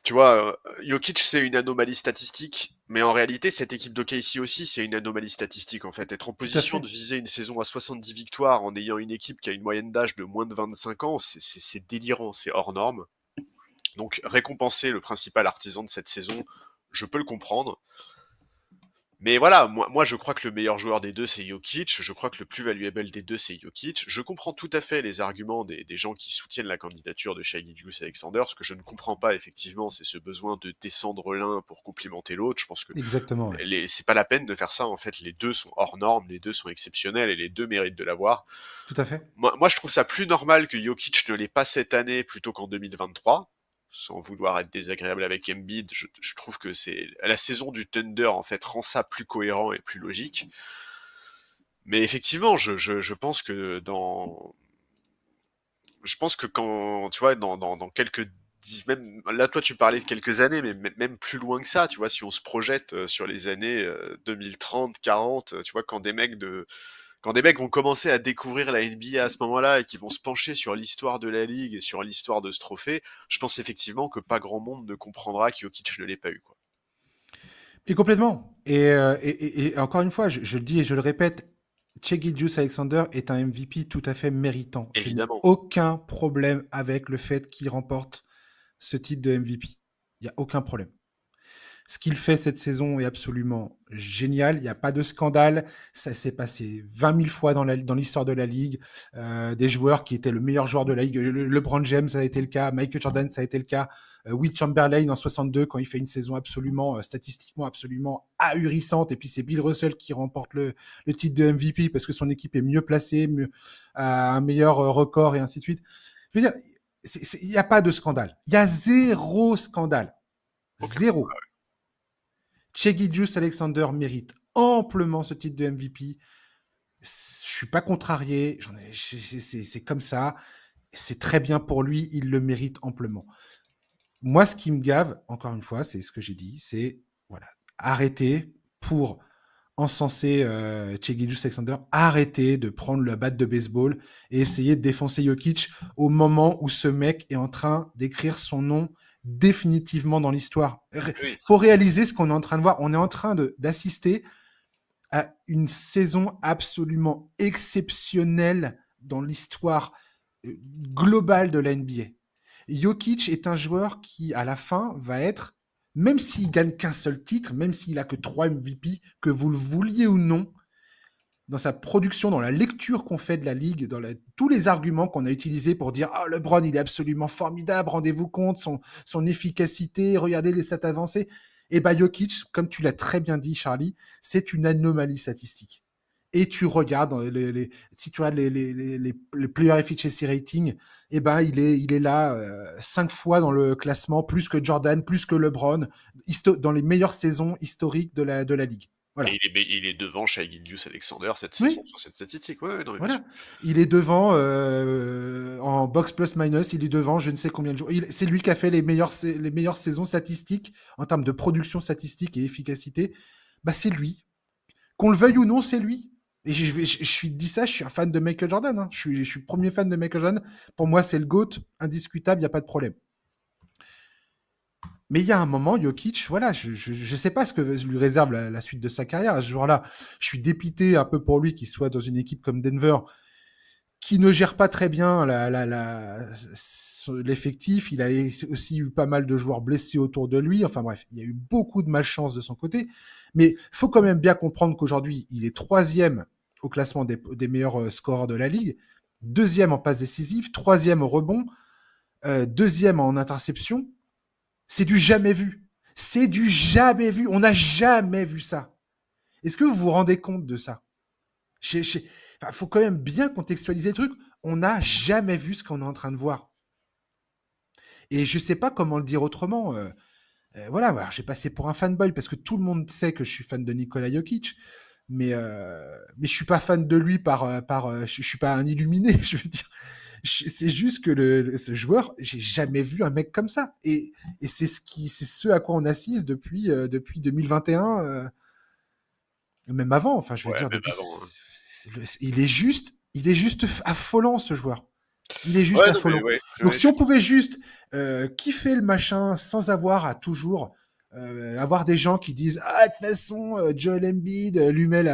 tu vois, Jokic, c'est une anomalie statistique. Mais en réalité, cette équipe de Casey aussi, c'est une anomalie statistique, en fait. Être en position de viser une saison à 70 victoires en ayant une équipe qui a une moyenne d'âge de moins de 25 ans, c'est délirant. C'est hors norme. Donc récompenser le principal artisan de cette saison, je peux le comprendre. Mais voilà, moi je crois que le meilleur joueur des deux c'est Jokic, je crois que le plus valuable des deux c'est Jokic. Je comprends tout à fait les arguments des gens qui soutiennent la candidature de Shai Gilgeous-Alexander. Ce que je ne comprends pas effectivement, c'est ce besoin de descendre l'un pour complimenter l'autre. Je pense que
exactement, ouais.
C'est pas la peine de faire ça. En fait, les deux sont hors normes, les deux sont exceptionnels et les deux méritent de l'avoir.
Tout à fait.
Moi je trouve ça plus normal que Jokic ne l'ait pas cette année plutôt qu'en 2023. Sans vouloir être désagréable avec Embiid, je trouve que c'est la saison du Thunder en fait rend ça plus cohérent et plus logique. Mais effectivement, je pense que quand tu vois dans quelques même là toi tu parlais de quelques années, mais même plus loin que ça, tu vois, si on se projette sur les années 2030, 40, tu vois, quand des mecs vont commencer à découvrir la NBA à ce moment-là et qui vont se pencher sur l'histoire de la ligue et sur l'histoire de ce trophée, je pense effectivement que pas grand monde ne comprendra que Jokic ne l'ait pas eu, quoi.
Et complètement. Et encore une fois, je le dis et je le répète, Shai Gilgeous-Alexander est un MVP tout à fait méritant.
Évidemment.
Je n'ai aucun problème avec le fait qu'il remporte ce titre de MVP. Il n'y a aucun problème. Ce qu'il fait cette saison est absolument génial. Il n'y a pas de scandale. Ça s'est passé 20 000 fois dans l'histoire de la Ligue. Des joueurs qui étaient le meilleur joueur de la Ligue. LeBron James, ça a été le cas. Michael Jordan, ça a été le cas. Will Chamberlain en 62, quand il fait une saison absolument, statistiquement absolument ahurissante. Et puis c'est Bill Russell qui remporte le titre de MVP parce que son équipe est mieux placée, a un meilleur record et ainsi de suite. Je veux dire, il n'y a pas de scandale. Il y a zéro scandale.
Okay.
Zéro. Shai Gilgeous-Alexander mérite amplement ce titre de MVP. Je suis pas contrarié. C'est comme ça. C'est très bien pour lui. Il le mérite amplement. Moi, ce qui me gave, encore une fois, c'est ce que j'ai dit, c'est voilà, arrêter pour encenser Shai Gilgeous-Alexander, arrêtez de prendre la batte de baseball et essayer de défoncer Jokic au moment où ce mec est en train d'écrire son nom définitivement dans l'histoire.
Oui.
Faut réaliser ce qu'on est en train de voir. On est en train d'assister à une saison absolument exceptionnelle dans l'histoire globale de la NBA. Jokic est un joueur qui, à la fin, va être, même s'il gagne qu'un seul titre, même s'il a que 3 MVP, que vous le vouliez ou non, dans sa production, dans la lecture qu'on fait de la ligue, tous les arguments qu'on a utilisés pour dire « LeBron, il est absolument formidable, rendez-vous compte, son efficacité, regardez les stats avancées ». Et Jokic, comme tu l'as très bien dit, Charlie, c'est une anomalie statistique. Et tu regardes si tu regardes les player efficiency rating, il est là 5 fois dans le classement, plus que Jordan, plus que LeBron, dans les meilleures saisons historiques de la ligue. Voilà.
Et il est devant Shai Gilgeous-Alexander cette saison sur cette statistique. Ouais, non,
voilà. Il est devant en box plus minus, il est devant je ne sais combien de jours. C'est lui qui a fait les meilleures saisons statistiques en termes de production statistique et efficacité. C'est lui. Qu'on le veuille ou non, c'est lui. Et je suis un fan de Michael Jordan. Hein. Je suis le premier fan de Michael Jordan. Pour moi, c'est le GOAT, indiscutable, il n'y a pas de problème. Mais il y a un moment, Jokic, voilà, je sais pas ce que lui réserve la suite de sa carrière à ce joueur-là. Je suis dépité un peu pour lui qu'il soit dans une équipe comme Denver, qui ne gère pas très bien l'effectif. Il a aussi eu pas mal de joueurs blessés autour de lui. Enfin bref, il y a eu beaucoup de malchance de son côté. Mais il faut quand même bien comprendre qu'aujourd'hui, il est 3e au classement des meilleurs scoreurs de la ligue, 2e en passe décisive, 3e au rebond, 2e en interception. C'est du jamais vu. C'est du jamais vu. On n'a jamais vu ça. Est-ce que vous vous rendez compte de ça? Faut quand même bien contextualiser le truc. On n'a jamais vu ce qu'on est en train de voir. Et je sais pas comment le dire autrement. Voilà, j'ai passé pour un fanboy parce que tout le monde sait que je suis fan de Nikola Jokic. Mais je suis pas fan de lui je suis pas un illuminé, je veux dire. C'est juste que ce joueur, j'ai jamais vu un mec comme ça. Et c'est ce à quoi on assiste depuis 2021, même avant. Enfin, je veux dire, depuis,
avant,
il est juste affolant, ce joueur. Il est juste affolant. Donc, si on pouvait juste kiffer le machin sans avoir à toujours avoir des gens qui disent « Ah, de toute façon, Joel Embiid lui met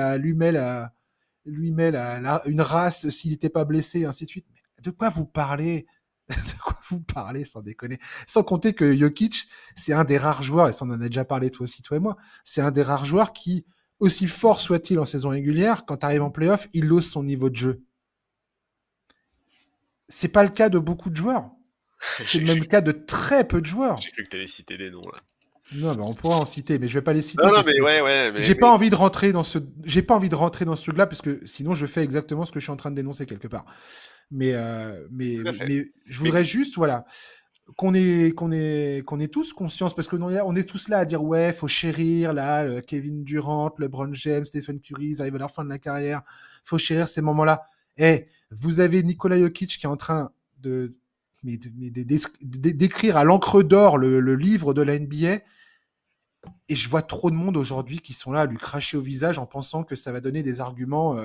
une race s'il n'était pas blessé, et ainsi de suite. » De quoi vous parlez? De quoi vous parlez, sans déconner? Sans compter que Jokic, c'est un des rares joueurs, et ça on en a déjà parlé toi aussi, toi et moi, c'est un des rares joueurs qui, aussi fort soit-il en saison régulière, quand tu arrives en playoff, il hausse son niveau de jeu. C'est pas le cas de beaucoup de joueurs. C'est le même cas de très peu de joueurs.
J'ai cru que tu allais citer des noms, là.
Non, on pourra en citer, mais je vais pas les citer.
Non, mais
j'ai pas envie de rentrer dans ce truc-là, parce que sinon je fais exactement ce que je suis en train de dénoncer quelque part. Mais je voudrais juste, voilà, qu'on ait tous conscience, parce qu'on est tous là à dire ouais, faut chérir là, Kevin Durant, LeBron James, Stephen Curry, ils arrivent à leur fin de la carrière, faut chérir ces moments-là. Vous avez Nikola Jokic qui est en train d'écrire à l'encre d'or le livre de la NBA. Et je vois trop de monde aujourd'hui qui sont là à lui cracher au visage en pensant que ça va donner des arguments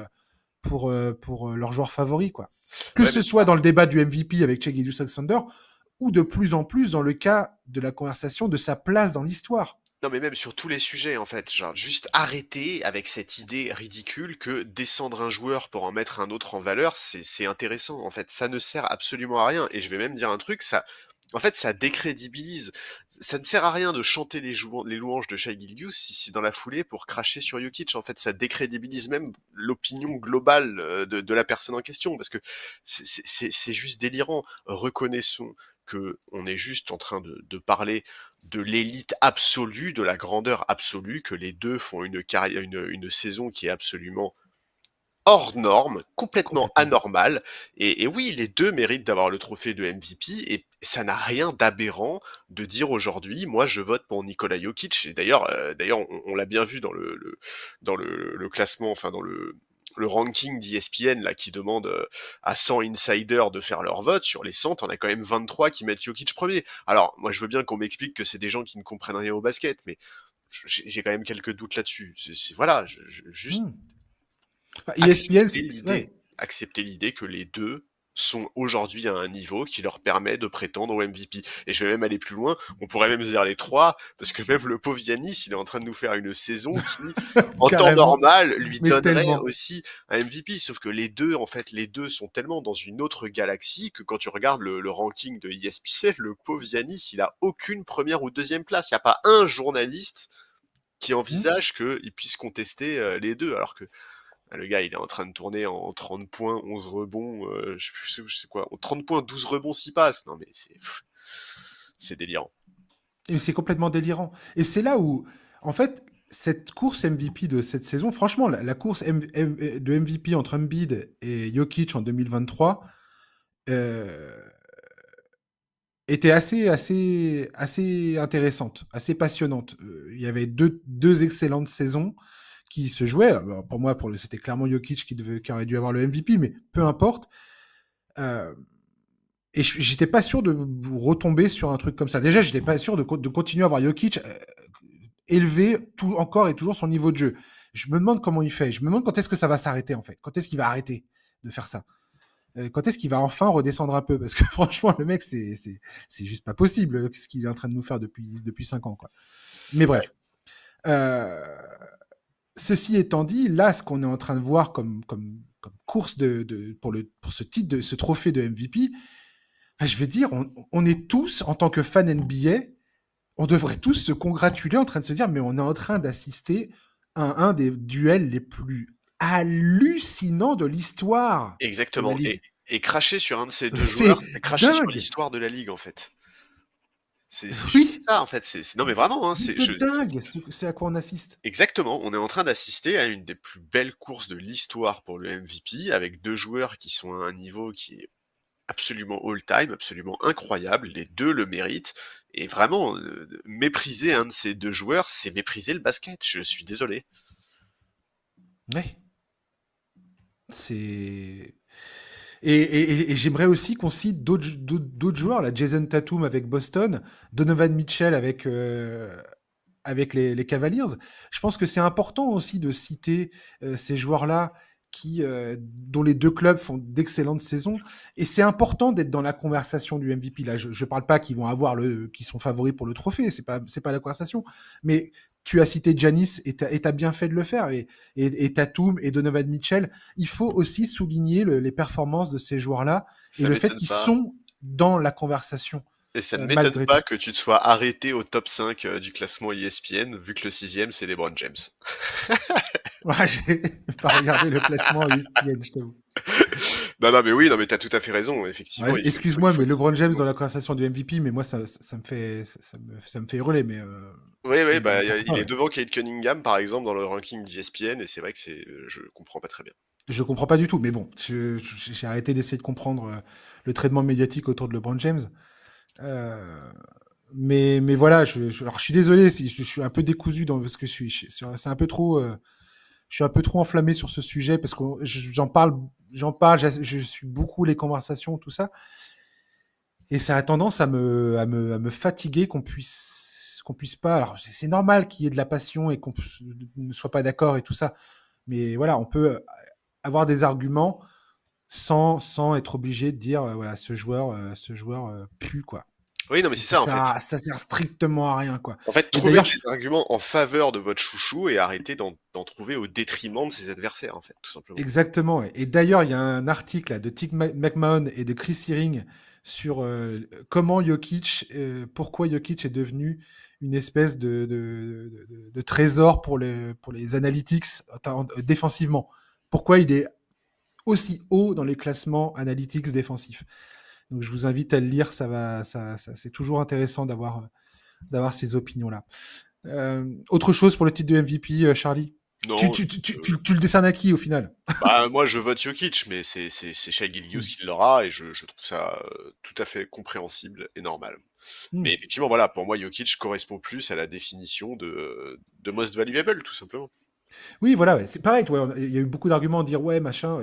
pour leur joueur favori, quoi. Que ce soit dans le débat du MVP avec Shai Gilgeous-Alexander ou de plus en plus dans le cas de la conversation de sa place dans l'histoire.
Non, mais même sur tous les sujets, en fait. Genre, juste arrêter avec cette idée ridicule que descendre un joueur pour en mettre un autre en valeur, c'est intéressant. En fait, ça ne sert absolument à rien. Et je vais même dire un truc, ça décrédibilise. Ça ne sert à rien de chanter les louanges de Shai Gilgeous si dans la foulée pour cracher sur Jokic. En fait, ça décrédibilise même l'opinion globale de la personne en question, parce que c'est juste délirant. Reconnaissons que on est juste en train de parler de l'élite absolue, de la grandeur absolue, que les deux font une saison qui est absolument hors norme, complètement anormal. Et oui, les deux méritent d'avoir le trophée de MVP, et ça n'a rien d'aberrant de dire aujourd'hui, moi je vote pour Nikola Jokic. Et d'ailleurs, on l'a bien vu dans le classement, enfin dans le ranking d'ESPN là qui demande à 100 insiders de faire leur vote. Sur les 100, on a quand même 23 qui mettent Jokic premier. Alors, moi je veux bien qu'on m'explique que c'est des gens qui ne comprennent rien au basket, mais j'ai quand même quelques doutes là-dessus. Voilà, juste
ESPN,
accepter l'idée que les deux sont aujourd'hui à un niveau qui leur permet de prétendre au MVP. Et je vais même aller plus loin, on pourrait même dire les trois, parce que même le pauvre Giannis, il est en train de nous faire une saison qui, en temps normal, lui donnerait aussi un MVP. Sauf que les deux sont tellement dans une autre galaxie que quand tu regardes le ranking de ESPN, le pauvre Giannis, il a aucune première ou deuxième place. Il n'y a pas un journaliste qui envisage qu'il puisse contester les deux, alors que le gars, il est en train de tourner en 30 points, 11 rebonds, je sais quoi, 30 points, 12 rebonds, 6 passes. Non, mais c'est délirant.
Et c'est complètement délirant. Et c'est là où, en fait, cette course MVP de cette saison, franchement, la course de MVP entre Embiid et Jokic en 2023 était assez intéressante, assez passionnante. Il y avait deux excellentes saisons qui se jouaient. Alors pour moi, c'était clairement Jokic qui aurait dû avoir le MVP, mais peu importe. Et j'étais pas sûr de retomber sur un truc comme ça. Déjà, j'étais pas sûr de continuer à avoir Jokic élevé encore et toujours son niveau de jeu. Je me demande comment il fait. Je me demande quand est-ce que ça va s'arrêter, en fait. Quand est-ce qu'il va arrêter de faire ça. Quand est-ce qu'il va enfin redescendre un peu. Parce que franchement, le mec, c'est juste pas possible ce qu'il est en train de nous faire depuis 5 ans, quoi. Mais bref. Ceci étant dit, là, ce qu'on est en train de voir comme course pour ce titre, ce trophée de MVP, je vais dire, on est tous, en tant que fan NBA, on devrait tous se congratuler en train de se dire, mais on est en train d'assister à un des duels les plus hallucinants de l'histoire.
Exactement. Et cracher sur un de ces deux joueurs, c'est cracher sur l'histoire de la ligue, en fait. C'est juste ça, en fait. Non, mais vraiment, hein, c'est
dingue. C'est à quoi on assiste.
Exactement. On est en train d'assister à une des plus belles courses de l'histoire pour le MVP, avec deux joueurs qui sont à un niveau qui est absolument all-time, absolument incroyable. Les deux le méritent. Et vraiment, mépriser un de ces deux joueurs, c'est mépriser le basket. Je suis désolé.
Ouais. C'est... Et j'aimerais aussi qu'on cite d'autres joueurs, là, Jason Tatum avec Boston, Donovan Mitchell avec les Cavaliers. Je pense que c'est important aussi de citer ces joueurs-là dont les deux clubs font d'excellentes saisons. Et c'est important d'être dans la conversation du MVP. Là, je parle pas qu'ils sont favoris pour le trophée, c'est pas la conversation. Mais tu as cité Giannis et t'as bien fait de le faire. Et Tatum et Donovan Mitchell, il faut aussi souligner les performances de ces joueurs-là et le fait qu'ils sont dans la conversation.
Et ça ne m'étonne pas que tu te sois arrêté au top 5 du classement ESPN, vu que le 6e, c'est LeBron James.
Ouais, j'ai pas regardé le classement ESPN, je t'avoue.
Non, mais t'as tout à fait raison, effectivement.
Ouais, excuse-moi, mais LeBron James dans la conversation du MVP, mais moi, ça me fait hurler, mais...
Oui, il est devant Cade Cunningham, par exemple, dans le ranking d'ESPN, et c'est vrai que je comprends pas très bien. Je
comprends pas du tout, mais bon, j'ai arrêté d'essayer de comprendre le traitement médiatique autour de LeBron James. Mais voilà, alors je suis désolé si je suis un peu décousu dans ce que je suis. C'est un peu trop... je suis un peu trop enflammé sur ce sujet parce que j'en parle, je suis beaucoup les conversations, tout ça. Et ça a tendance à me fatiguer qu'on puisse pas. Alors, c'est normal qu'il y ait de la passion et qu'on ne soit pas d'accord et tout ça. Mais voilà, on peut avoir des arguments sans être obligé de dire, voilà, ce joueur pue, quoi.
Oui, non, mais c'est ça, en fait.
Ça sert strictement à rien, quoi.
En fait, trouvez des arguments en faveur de votre chouchou et arrêtez d'en trouver au détriment de ses adversaires, en fait, tout simplement.
Exactement. Et d'ailleurs, il y a un article là, de Tick McMahon et de Chris Hearing sur comment pourquoi Jokic est devenu une espèce de trésor pour les analytics défensivement. Pourquoi il est aussi haut dans les classements analytics défensifs. Donc je vous invite à le lire, c'est toujours intéressant d'avoir ces opinions-là. Autre chose pour le titre de MVP, Charlie? Non, tu le décernes à qui au final?
Moi je vote Jokic, mais c'est Shai Gilgeous qui l'aura et je trouve ça tout à fait compréhensible et normal. Mais effectivement, voilà, pour moi Jokic correspond plus à la définition de most valuable, tout simplement.
Oui, voilà, ouais. C'est pareil. Il y a eu beaucoup d'arguments à dire ouais, machin.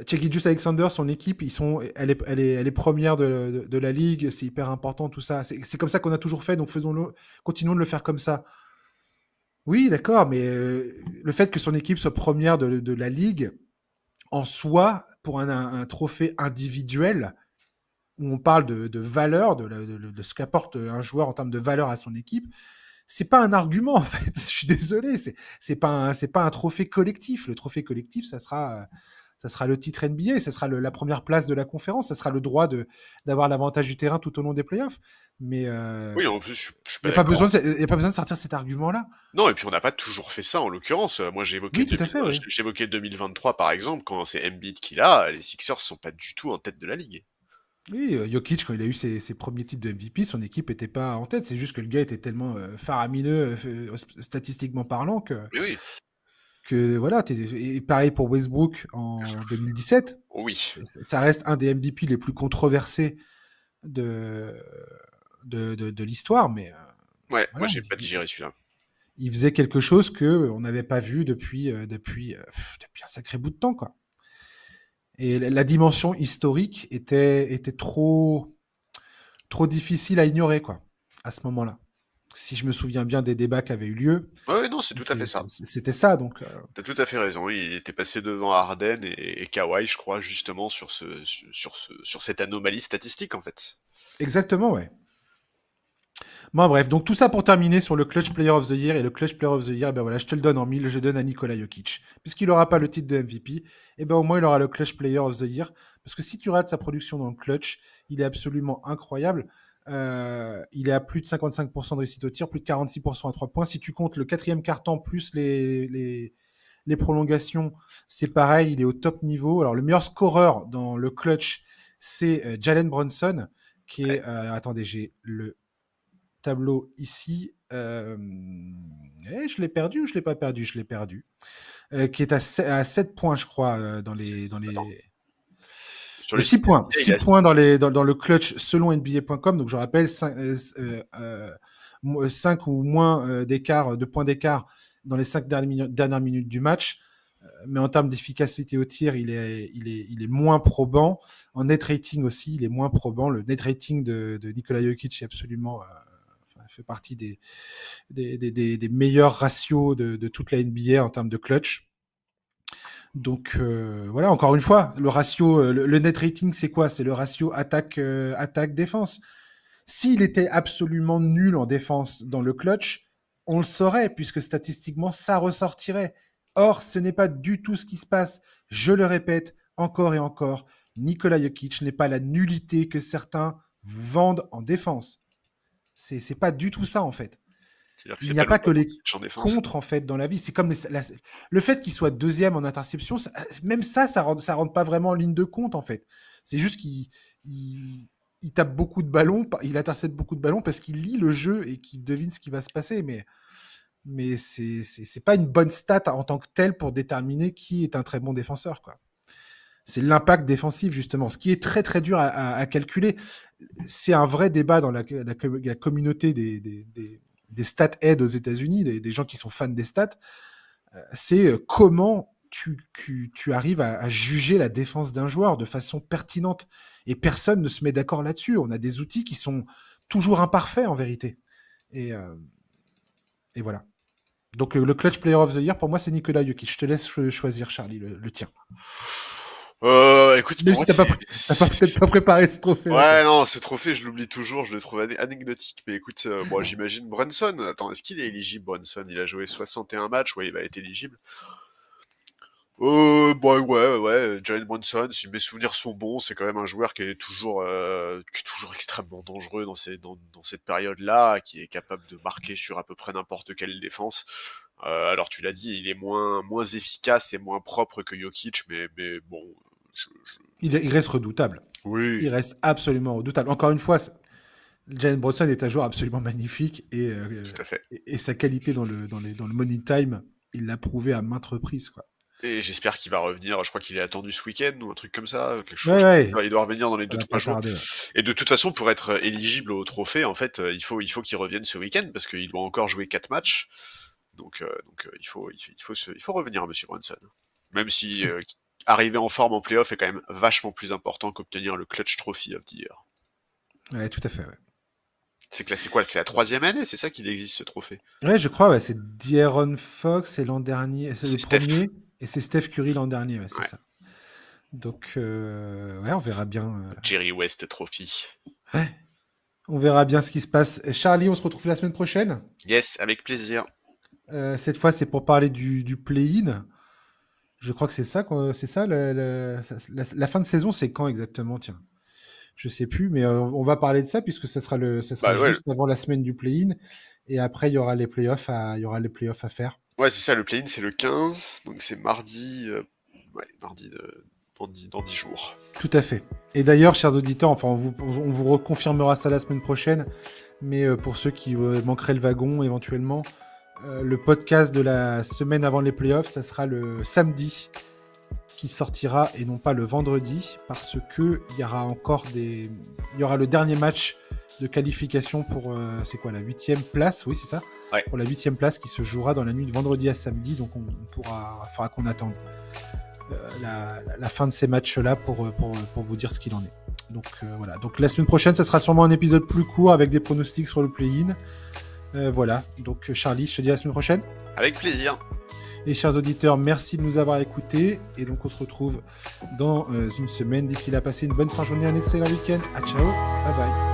Shai Gilgeous-Alexander, son équipe, elle est première de la ligue, c'est hyper important tout ça. C'est comme ça qu'on a toujours fait, donc continuons de le faire comme ça. Oui, d'accord, mais le fait que son équipe soit première de la ligue, en soi, pour un trophée individuel, où on parle de valeur, de ce qu'apporte un joueur en termes de valeur à son équipe, c'est pas un argument en fait. Je suis désolé, c'est pas un trophée collectif. Le trophée collectif, ça sera le titre NBA, ça sera la première place de la conférence, ça sera le droit d'avoir l'avantage du terrain tout au long des playoffs. Mais
Oui, en plus, je suis
il n'y
pas
a pas
d'accord.
besoin, il y a pas besoin de sortir cet argument-là.
Non, et puis on n'a pas toujours fait ça en l'occurrence. Moi,
Oui, tout à fait, oui.
j'évoquais 2023 par exemple, quand c'est Embiid qui l'a, les Sixers sont pas du tout en tête de la ligue.
Oui, Jokic, quand il a eu ses premiers titres de MVP, son équipe était pas en tête. C'est juste que le gars était tellement faramineux, statistiquement parlant,
Mais oui,
que voilà. Et pareil pour Westbrook en 2017.
oui,
Ça reste un des MVP les plus controversés de, de l'histoire, mais
ouais, moi
voilà.
j'ai pas digéré celui-là.
Il faisait quelque chose qu'on n'avait pas vu depuis un sacré bout de temps, quoi. Et la dimension historique était trop difficile à ignorer, quoi, à ce moment-là. Si je me souviens bien des débats qui avaient eu lieu,
Ouais, non, c'est tout à fait ça.
c'était ça. Donc,
T'as tout à fait raison. Il était passé devant Harden et Kawhi, je crois, justement sur cette anomalie statistique en fait.
exactement, ouais. Bon, bref, donc tout ça pour terminer sur le Clutch Player of the Year. Et le Clutch Player of the Year, ben voilà, je te le donne en 1000, je donne à Nikola Jokic. Puisqu'il n'aura pas le titre de MVP, et ben au moins il aura le Clutch Player of the Year. Parce que si tu rates sa production dans le clutch, il est absolument incroyable. Il est à plus de 55% de réussite au tir, plus de 46% à 3 points. Si tu comptes le quatrième quart-temps plus les prolongations, c'est pareil, il est au top niveau. Alors le meilleur scoreur dans le clutch, c'est Jalen Brunson, qui est...
Ouais.
attendez, j'ai le tableau ici. Je l'ai perdu ou je l'ai pas perdu? Je l'ai perdu. Qui est à 7 points, je crois,
Attends, sur le
6
site
points.
NBA,
6 points dans le clutch selon NBA.com. Donc, je rappelle, 5 ou moins d'écart, de points d'écart dans les 5 dernières minutes du match. Mais en termes d'efficacité au tir, il est moins probant. En net rating aussi, il est moins probant. Le net rating de Nikola Jokic est absolument fait partie des meilleurs ratios de toute la NBA en termes de clutch. Donc voilà, encore une fois, le ratio, le net rating, c'est quoi? C'est le ratio attaque-défense. S'il était absolument nul en défense dans le clutch, on le saurait, puisque statistiquement, ça ressortirait. Or, ce n'est pas du tout ce qui se passe. Je le répète encore et encore, Nikola Jokic n'est pas la nullité que certains vous vendent en défense. C'est pas du tout ça, en fait.
c'est-à-dire que
Il
c'est
n'y a
pas le
pas que les
champ défense.
contres en fait dans la vie. C'est comme le fait qu'il soit deuxième en interception, même ça rentre pas vraiment en ligne de compte en fait. C'est juste qu'il tape beaucoup de ballons, il intercepte beaucoup de ballons parce qu'il lit le jeu et qu'il devine ce qui va se passer. Mais c'est pas une bonne stat en tant que telle pour déterminer qui est un très bon défenseur, quoi. C'est l'impact défensif, justement. Ce qui est très, très dur à calculer. C'est un vrai débat dans la communauté des stat heads aux États-Unis, des gens qui sont fans des stats. C'est comment tu arrives à juger la défense d'un joueur de façon pertinente. Et personne ne se met d'accord là-dessus. On a des outils qui sont toujours imparfaits, en vérité. Et, euh, et voilà. Donc, le Clutch Player of the Year, pour moi, c'est Nikola Jokic. Je te laisse choisir, Charlie, le tien.
Écoute,
Même
pour
si
moi,
t'as peut-être pas préparé ce trophée-là, toi.
Ouais, non, ce trophée, je l'oublie toujours, je le trouve anecdotique. Mais écoute, bon, j'imagine Brunson. Attends, est-ce qu'il est éligible, Brunson? Il a joué 61 matchs, ouais, il va être éligible. Bah ouais, Jalen Brunson, si mes souvenirs sont bons, c'est quand même un joueur qui est toujours extrêmement dangereux dans cette période-là, qui est capable de marquer sur à peu près n'importe quelle défense. Alors tu l'as dit, il est moins efficace et moins propre que Jokic, mais bon,
Il reste redoutable.
oui,
Il reste absolument redoutable. Encore une fois, Jalen Brunson est un joueur absolument magnifique
tout à fait.
et sa qualité dans le money time, il l'a prouvé à maintes reprises, quoi.
Et j'espère qu'il va revenir. Je crois qu'il est attendu ce week-end ou un truc comme ça, quelque chose.
Ouais, ouais,
Il doit revenir dans les
ça va
2-3
pas
jours.
tarder. Ouais.
Et de toute façon, pour être éligible au trophée, en fait, il faut qu'il revienne ce week-end parce qu'il doit encore jouer 4 matchs. Donc il faut revenir, Monsieur Brunson. Même si arriver en forme en playoff est quand même vachement plus important qu'obtenir le clutch trophy of the year.
Ouais, tout à fait. Ouais.
C'est quoi? C'est la 3e année, c'est ça qu'il existe ce trophée?
Ouais, je crois, ouais, c'est De'Aaron Fox et l'an dernier, c'est le
Steph.
premier, et c'est Steph Curry l'an dernier, ouais, c'est
Ouais.
ça. Donc, ouais, on verra bien.
Jerry West Trophy.
Ouais, on verra bien ce qui se passe. Charlie, on se retrouve la semaine prochaine.
Yes, avec plaisir.
Cette fois, c'est pour parler du play-in. Je crois que c'est ça, la fin de saison, c'est quand exactement, tiens? Je sais plus, mais on va parler de ça puisque ça sera juste avant la semaine du play-in, et après il y aura les playoffs à faire.
Ouais, c'est ça, le play-in c'est le 15, donc c'est mardi, dans 10 jours.
Tout à fait. Et d'ailleurs, chers auditeurs, enfin on vous reconfirmera ça la semaine prochaine, mais pour ceux qui manqueraient le wagon éventuellement, le podcast de la semaine avant les playoffs, ça sera le samedi qui sortira et non pas le vendredi, parce que il y aura le dernier match de qualification pour c'est quoi, la 8e place, oui c'est ça,
ouais.
Pour la 8e place qui se jouera dans la nuit de vendredi à samedi, donc faudra qu'on attende la fin de ces matchs-là pour vous dire ce qu'il en est. Donc voilà, donc la semaine prochaine ça sera sûrement un épisode plus court avec des pronostics sur le play-in. Voilà, donc Charlie, je te dis à la semaine prochaine.
Avec plaisir.
Et chers auditeurs, merci de nous avoir écoutés. Et donc on se retrouve dans une semaine. D'ici là, passez une bonne fin de journée, un excellent week-end. À ciao, bye bye.